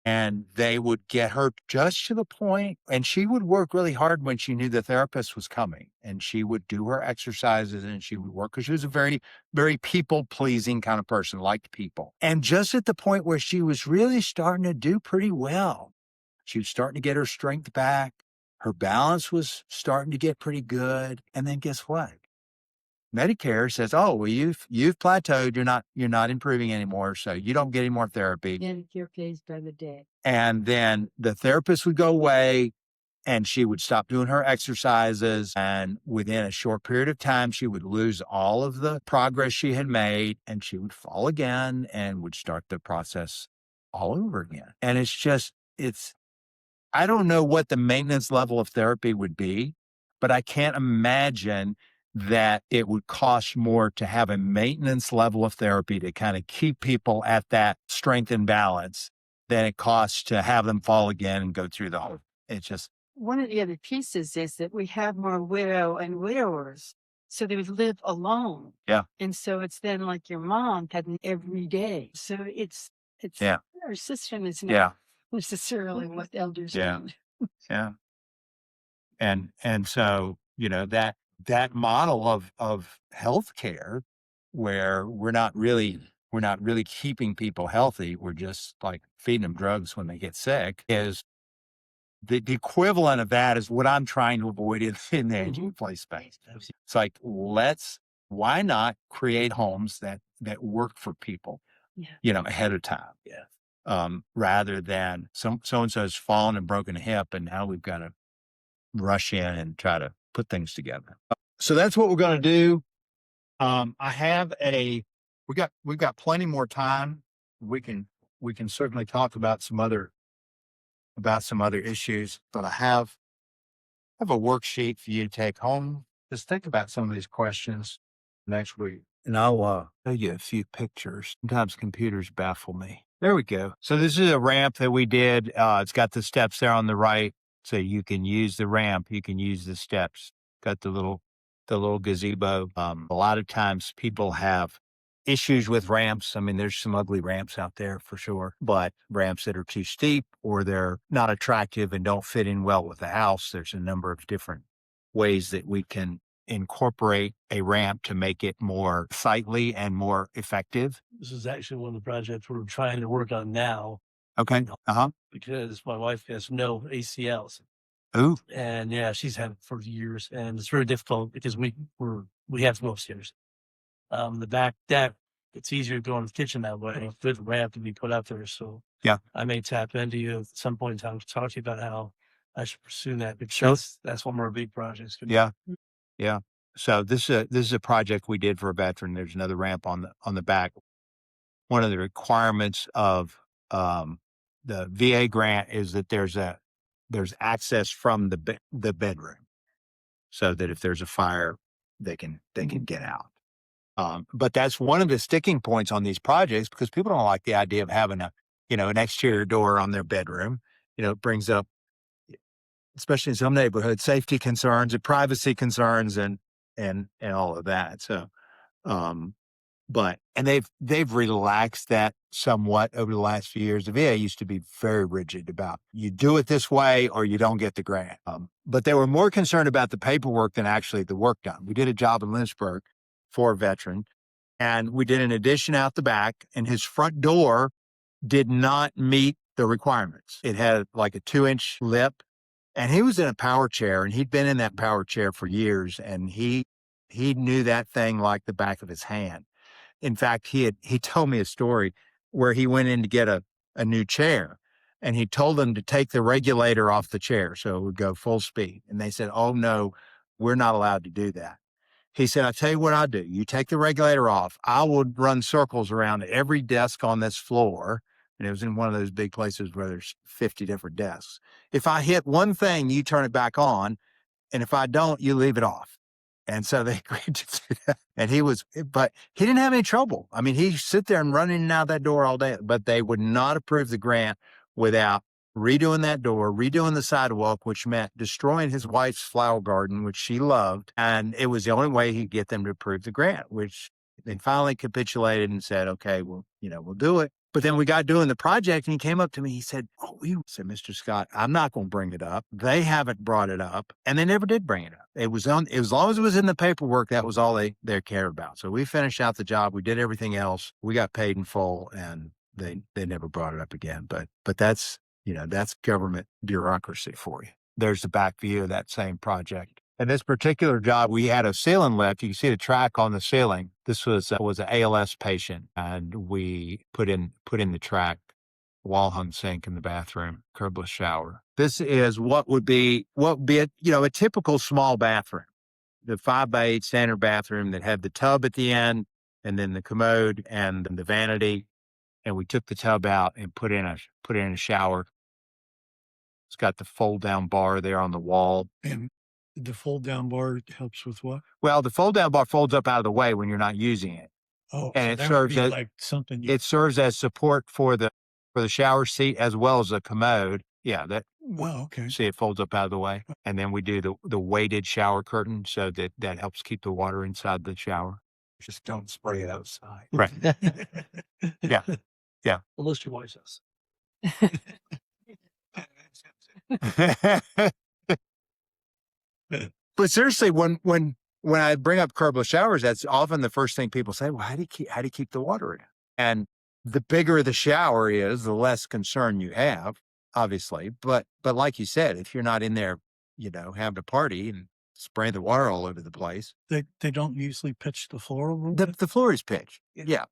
And they would get her just to the point, and she would work really hard when she knew the therapist was coming, and she would do her exercises and she would work because she was a very, very people-pleasing kind of person, liked people. And just at the point where she was really starting to do pretty well, she was starting to get her strength back. Her balance was starting to get pretty good. And then guess what? Medicare says, "Oh, well, you've plateaued. You're not improving anymore, so you don't get any more therapy." Medicare pays by the day. And then the therapist would go away, and she would stop doing her exercises. And within a short period of time, she would lose all of the progress she had made, and she would fall again and would start the process all over again. And I don't know what the maintenance level of therapy would be, but I can't imagine that it would cost more to have a maintenance level of therapy to kind of keep people at that strength and balance than it costs to have them fall again and go through the whole. It's just, One of the other pieces is that we have more widow and widowers. So they would live alone. Yeah. And so it's then like your mom had an every day. So it's, Yeah. our system is not yeah, necessarily what elders Yeah. need. yeah. And so, that model of healthcare where we're not really keeping people healthy, we're just like feeding them drugs when they get sick, is the equivalent of that is what I'm trying to avoid in the aging in place space. It's like, why not create homes that work for people, Yeah. ahead of time. Rather than so-and-so's fallen and broken a hip, and now we've got to rush in and try to put things together. So that's what we're going to do. We've got plenty more time. We can certainly talk about some other issues, but I have a worksheet for you to take home. Just think about some of these questions next week. And I'll show you a few pictures. Sometimes computers baffle me. There we go. So this is a ramp that we did. It's got the steps there on the right. So you can use the ramp. You can use the steps. Got the little gazebo. A lot of times people have issues with ramps. I mean, there's some ugly ramps out there for sure, but ramps that are too steep or they're not attractive and don't fit in well with the house. There's a number of different ways that we can incorporate a ramp to make it more sightly and more effective. This is actually one of the projects we're trying to work on now Okay. because my wife has no ACLs. Ooh. And yeah, she's had it for years, and it's very difficult because we have to go upstairs. The back deck, it's easier to go in the kitchen that way. Good ramp to be put out there. So Yeah. I may tap into you at some point in time to talk to you about how I should pursue that, because that's one of our big projects. Yeah. Yeah. So this is a project we did for a veteran. There's another ramp on the back. One of the requirements of the VA grant is that there's access from the bedroom, so that if there's a fire, they can get out. But that's one of the sticking points on these projects, because people don't like the idea of having an exterior door on their bedroom. It brings up, especially in some neighborhoods, safety concerns and privacy concerns and all of that. So, and they've relaxed that somewhat over the last few years. The VA used to be very rigid about you do it this way or you don't get the grant. But they were more concerned about the paperwork than actually the work done. We did a job in Lynchburg for a veteran, and we did an addition out the back, and his front door did not meet the requirements. It had like a 2-inch lip, and he was in a power chair, and he'd been in that power chair for years, and he knew that thing like the back of his hand. In fact, he told me a story where he went in to get a new chair, and he told them to take the regulator off the chair so it would go full speed. And they said, "Oh no, we're not allowed to do that." He said, "I'll tell you what I'll do. You take the regulator off. I will run circles around every desk on this floor." And it was in one of those big places where there's 50 different desks. "If I hit one thing, you turn it back on. And if I don't, you leave it off." And so they agreed to do that. And but he didn't have any trouble. I mean, he'd sit there and run in and out that door all day, but they would not approve the grant without redoing that door, redoing the sidewalk, which meant destroying his wife's flower garden, which she loved. And it was the only way he'd get them to approve the grant, which they finally capitulated and said, "Okay, well, we'll do it." But then we got doing the project, and he came up to me. He said, said, "Mr. Scott, I'm not going to bring it up. They haven't brought it up." And they never did bring it up. It was as long as it was in the paperwork, that was all they cared about. So we finished out the job. We did everything else. We got paid in full, and they never brought it up again. But that's, that's government bureaucracy for you. There's the back view of that same project. In this particular job, we had a ceiling lift. You can see the track on the ceiling. This was an ALS patient, and we put in the track wall hung sink in the bathroom, curbless shower. This is what would be a typical small bathroom, the 5x8 standard bathroom that had the tub at the end, and then the commode and the vanity. And we took the tub out and put in a shower. It's got the fold down bar there on the wall. And the fold down bar helps with what? Well, the fold down bar folds up out of the way when you're not using it. Oh, And so it that would serves be as- like something you, It serves as support for the shower seat as well as the commode. Yeah, well, okay. see it folds up out of the way. And then we do the weighted shower curtain so that helps keep the water inside the shower. Just don't spray it outside. Right. Yeah. Yeah. Unless your wife says. But seriously, when I bring up curbless showers, that's often the first thing people say. Well, how do you keep the water in? And the bigger the shower is, the less concern you have, obviously. But like you said, if you're not in there, having a party and spraying the water all over the place, They don't usually pitch the floor a little bit. the floor is pitched. Yeah,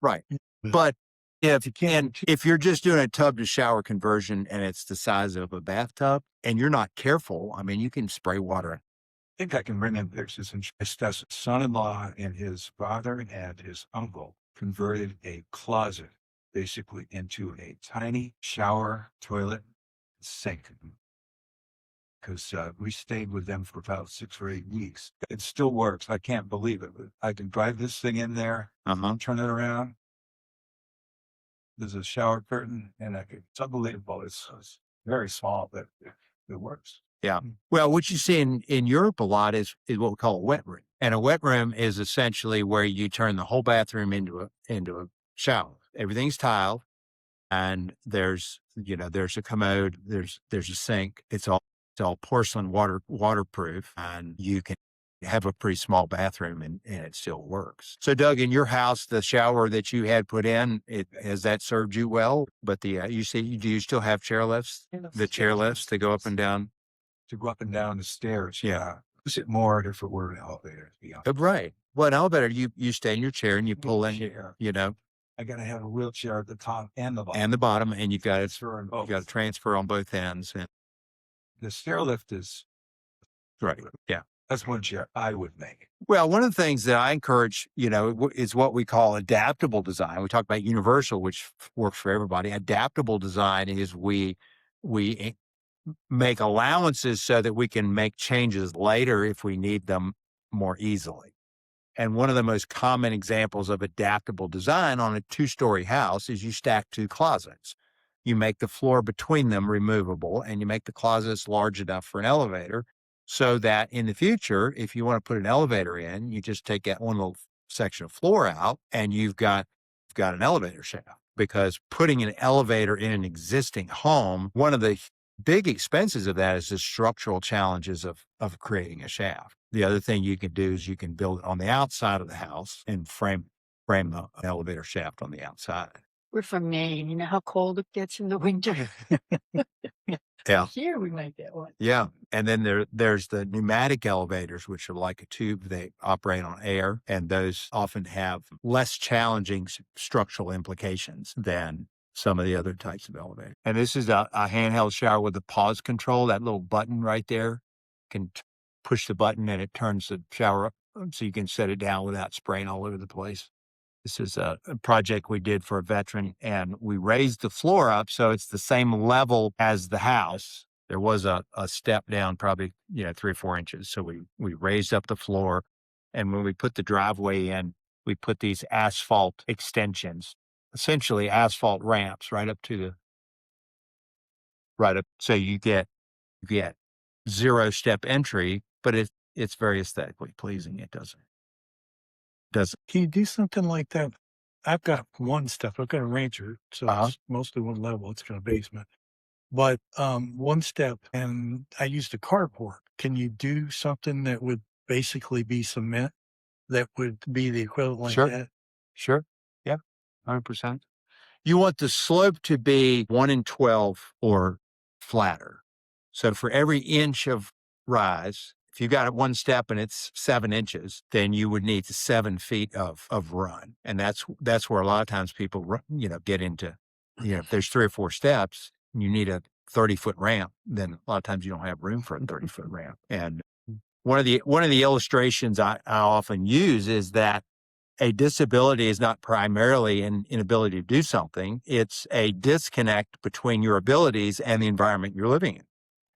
right. But But if you can't. if you're just doing a tub to shower conversion and it's the size of a bathtub and you're not careful, I mean, you can spray water. I think I can bring in pictures and Steph's son-in-law and his father and his uncle converted a closet basically into a tiny shower, toilet, sink. Because we stayed with them for about 6 or 8 weeks. It still works. I can't believe it. I can drive this thing in there, turn it around. There's a shower curtain, and it's unbelievable. It's very small, but it works. Yeah. Well, what you see in Europe a lot is what we call a wet room. And a wet room is essentially where you turn the whole bathroom into a shower. Everything's tiled, and there's a commode, there's a sink. It's all porcelain waterproof, and you can have a pretty small bathroom and it still works. So Doug, in your house, the shower that you had put in, has that served you well? But do you still have chair lifts? The chair lifts to go up and down? To go up and down the stairs. Yeah. Use it more if it were an elevator, to be honest. Right. Well, an elevator, you stay in your chair and you pull in, Chair. and I got to have a wheelchair at the top and the bottom. the bottom, and you've got to Transfer on both. transfer on both ends. And, The stair lift is right. Yeah. that's one chair I would make. Well, one of the things that I encourage, is what we call adaptable design. We talk about universal, which works for everybody. Adaptable design is we make allowances so that we can make changes later if we need them more easily. And one of the most common examples of adaptable design on a 2-story house is you stack 2 closets. You make the floor between them removable, and you make the closets large enough for an elevator so that in the future, if you want to put an elevator in, you just take that one little section of floor out and you've got an elevator shaft. Because putting an elevator in an existing home, one of the big expenses of that is the structural challenges of creating a shaft. The other thing you can do is you can build it on the outside of the house and frame the elevator shaft on the outside. We're from Maine. You know how cold it gets in the winter? Yeah. Here we might get one. Yeah. And then there's the pneumatic elevators, which are like a tube. They operate on air, and those often have less challenging structural implications than some of the other types of elevators. And this is a handheld shower with a pause control. That little button right there can push the button and it turns the shower up so you can set it down without spraying all over the place. This is a project we did for a veteran, and we raised the floor up so it's the same level as the house. There was a step down, probably 3 or 4 inches. So we raised up the floor, and when we put the driveway in, we put these asphalt extensions, essentially asphalt ramps right up so you get 0 step entry, but it's very aesthetically pleasing. It doesn't. Can you do something like that? I've got 1 step. I've got a rancher, so it's mostly 1 level. It's got a basement, but 1 step, and I used a carport. Can you do something that would basically be cement that would be the equivalent like Sure. that? Sure. Yeah. 100%. You want the slope to be 1 in 12 or flatter. So for every inch of rise, if you got it 1 step and it's 7 inches, then you would need 7 feet of run. And that's where a lot of times people, get into if there's 3 or 4 steps, you need a 30-foot ramp, then a lot of times you don't have room for a 30-foot ramp. And one of the illustrations I often use is that a disability is not primarily an inability to do something. It's a disconnect between your abilities and the environment you're living in.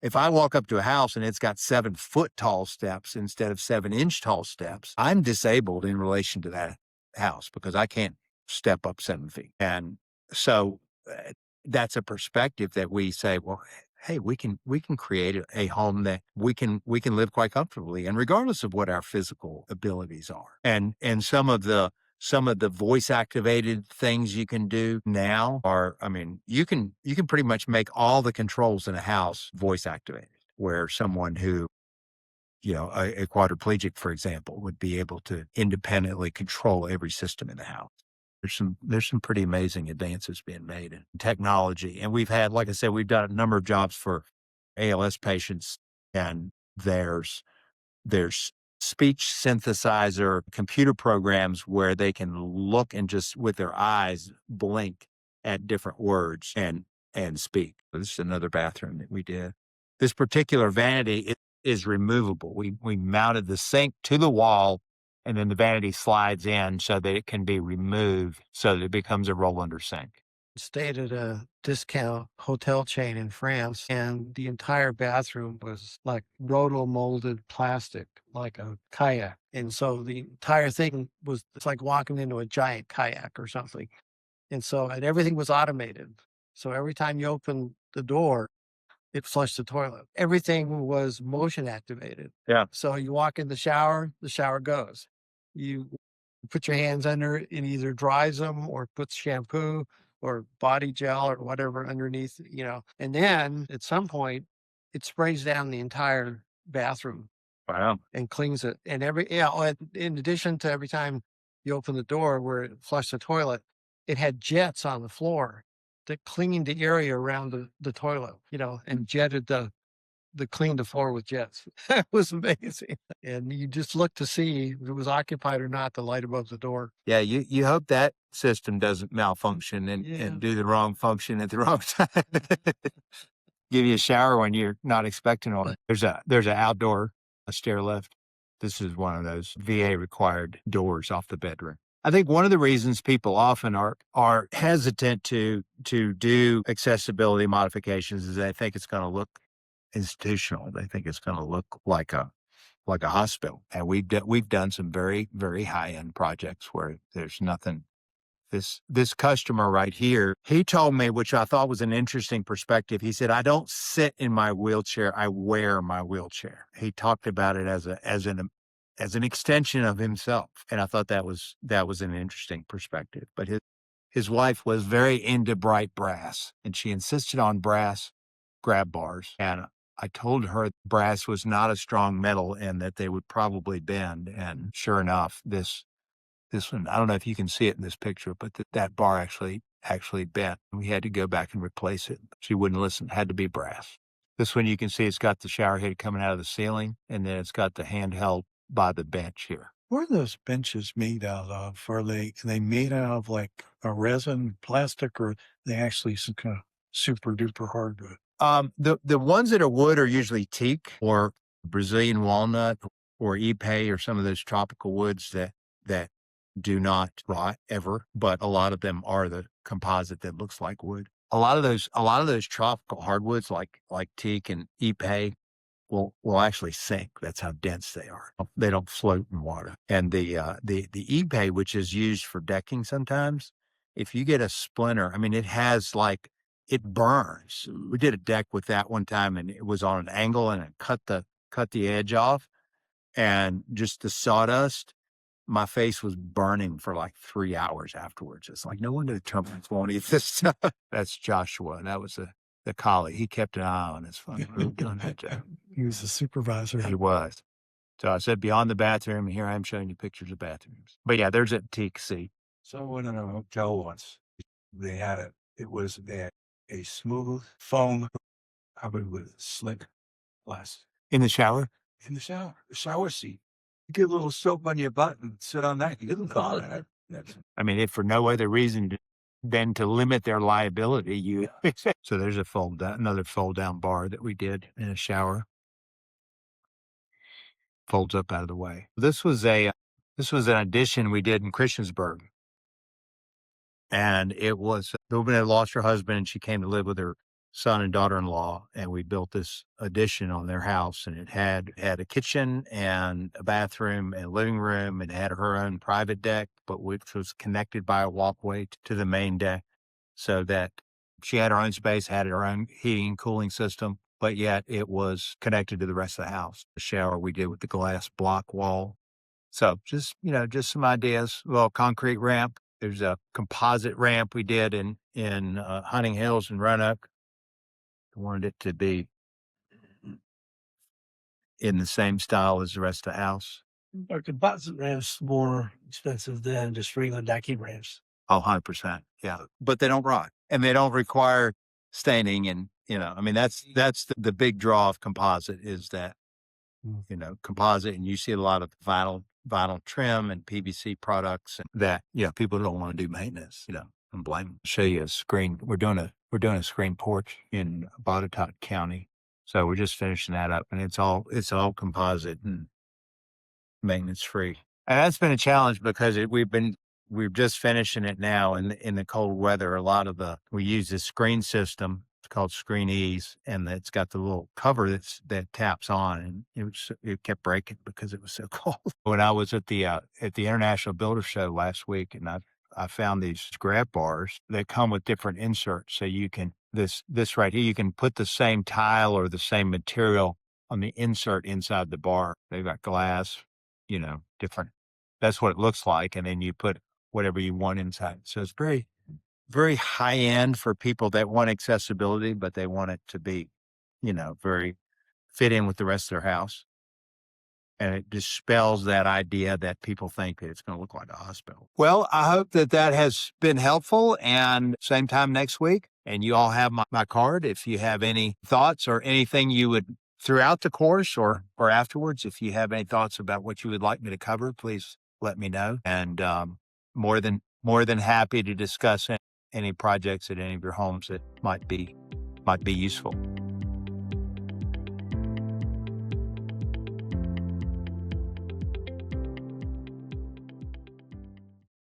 If I walk up to a house and it's got 7-foot tall steps instead of 7-inch tall steps, I'm disabled in relation to that house because I can't step up 7 feet. And so that's a perspective that we say, well, hey, we can create a home that we can live quite comfortably, and regardless of what our physical abilities are. And some of the voice activated things you can do now are, I mean, you can pretty much make all the controls in a house voice activated, where someone who, a quadriplegic, for example, would be able to independently control every system in the house. There's some pretty amazing advances being made in technology. And we've had, like I said, we've done a number of jobs for ALS patients, and there's speech synthesizer computer programs where they can look and just with their eyes blink at different words and speak. This is another bathroom that we did. This particular vanity is removable. We mounted the sink to the wall, and then the vanity slides in so that it can be removed so that it becomes a roll under sink. Stayed at a discount hotel chain in France, and the entire bathroom was like roto-molded plastic, like a kayak. And so the entire thing it's like walking into a giant kayak or something. And everything was automated. So every time you open the door, it flushed the toilet. Everything was motion activated. Yeah. So you walk in the shower goes. You put your hands under it, it either dries them or puts shampoo or body gel or whatever underneath, and then at some point it sprays down the entire bathroom Wow. and cleans it. And in addition to every time you open the door where it flushed the toilet, it had jets on the floor that cleaned the area around the toilet, and jetted cleaned the floor with jets. It was amazing. And you just look to see if it was occupied or not, the light above the door. Yeah, you hope that system doesn't malfunction Yeah. and do the wrong function at the wrong time. Give you a shower when you're not expecting one. There's an outdoor stair lift. This is one of those VA required doors off the bedroom. I think one of the reasons people often are hesitant to do accessibility modifications is they think it's going to look institutional. They think it's going to look like a hospital. And we've done some very, very high end projects where there's nothing. This customer right here, he told me, which I thought was an interesting perspective. He said, "I don't sit in my wheelchair; I wear my wheelchair." He talked about it as an extension of himself, and I thought that was an interesting perspective. But his wife was very into bright brass, and she insisted on brass grab bars. And I told her brass was not a strong metal and that they would probably bend. And sure enough, this one, I don't know if you can see it in this picture, but that bar actually bent. We had to go back and replace it. She wouldn't listen. It had to be brass. This one, you can see it's got the shower head coming out of the ceiling, and then it's got the handheld by the bench here. What are those benches made out of? Are they made out of like a resin, plastic, or they actually some kind of super duper hardwood? The ones that are wood are usually teak or Brazilian walnut or ipe or some of those tropical woods that do not rot ever, but a lot of them are the composite that looks like wood. A lot of those tropical hardwoods like teak and ipe will actually sink. That's how dense they are. They don't float in water. And the ipe, which is used for decking sometimes, if you get a splinter, I mean, it burns. We did a deck with that one time, and it was on an angle, and it cut the edge off, and just the sawdust. My face was burning for like 3 hours afterwards. It's like, no wonder the Trumpets won't eat this stuff. That's Joshua. That was the colleague. He kept an eye on his phone. We were doing that job. He was a supervisor. He was. So I said, beyond the bathroom, and here I am showing you pictures of bathrooms. But yeah, there's a teak seat. So I went in a hotel once. They had a smooth foam covered with slick plastic In the shower? in the shower seat. You get a little soap on your butt and sit on that. You didn't call it. I mean, if for no other reason then to limit their liability, you so there's a another fold down bar that we did in a shower. Folds up out of the way. This was an addition we did in Christiansburg. And it was the woman had lost her husband and she came to live with her son and daughter-in-law. And we built this addition on their house, and it had a kitchen and a bathroom and living room, and had her own private deck, but which was connected by a walkway to the main deck, so that she had her own space, had her own heating and cooling system, but yet it was connected to the rest of the house. The shower we did with the glass block wall. So just some ideas. Well, concrete ramp. There's a composite ramp we did in Hunting Hills and Roanoke. I wanted it to be in the same style as the rest of the house. Are composite ramps more expensive than just regular decking ramps? Oh, 100%. Yeah. But they don't rot, and they don't require staining. And, I mean, that's the big draw of composite is that, composite, and you see a lot of vinyl trim and PVC products and that, people don't want to do maintenance, and blame them. Show you a screen. We're doing a screen porch in Botetourt County. So we're just finishing that up, and it's all composite and maintenance free. And that's been a challenge because we're just finishing it now in the cold weather. We use this screen system. It's called Screen Ease, and it's got the little cover that taps on, and it kept breaking because it was so cold. When I was at the International Builder Show last week, and I found these grab bars that come with different inserts. So you can this right here, you can put the same tile or the same material on the insert inside the bar. They've got glass, different. That's what it looks like, and then you put whatever you want inside. So it's very, very high end for people that want accessibility, but they want it to be, very fit in with the rest of their house. And it dispels that idea that people think that it's going to look like a hospital. Well, I hope that has been helpful, and same time next week. And you all have my card. If you have any thoughts or anything you would throughout the course or afterwards, if you have any thoughts about what you would like me to cover, please let me know. And more than happy to discuss any projects at any of your homes that might be useful.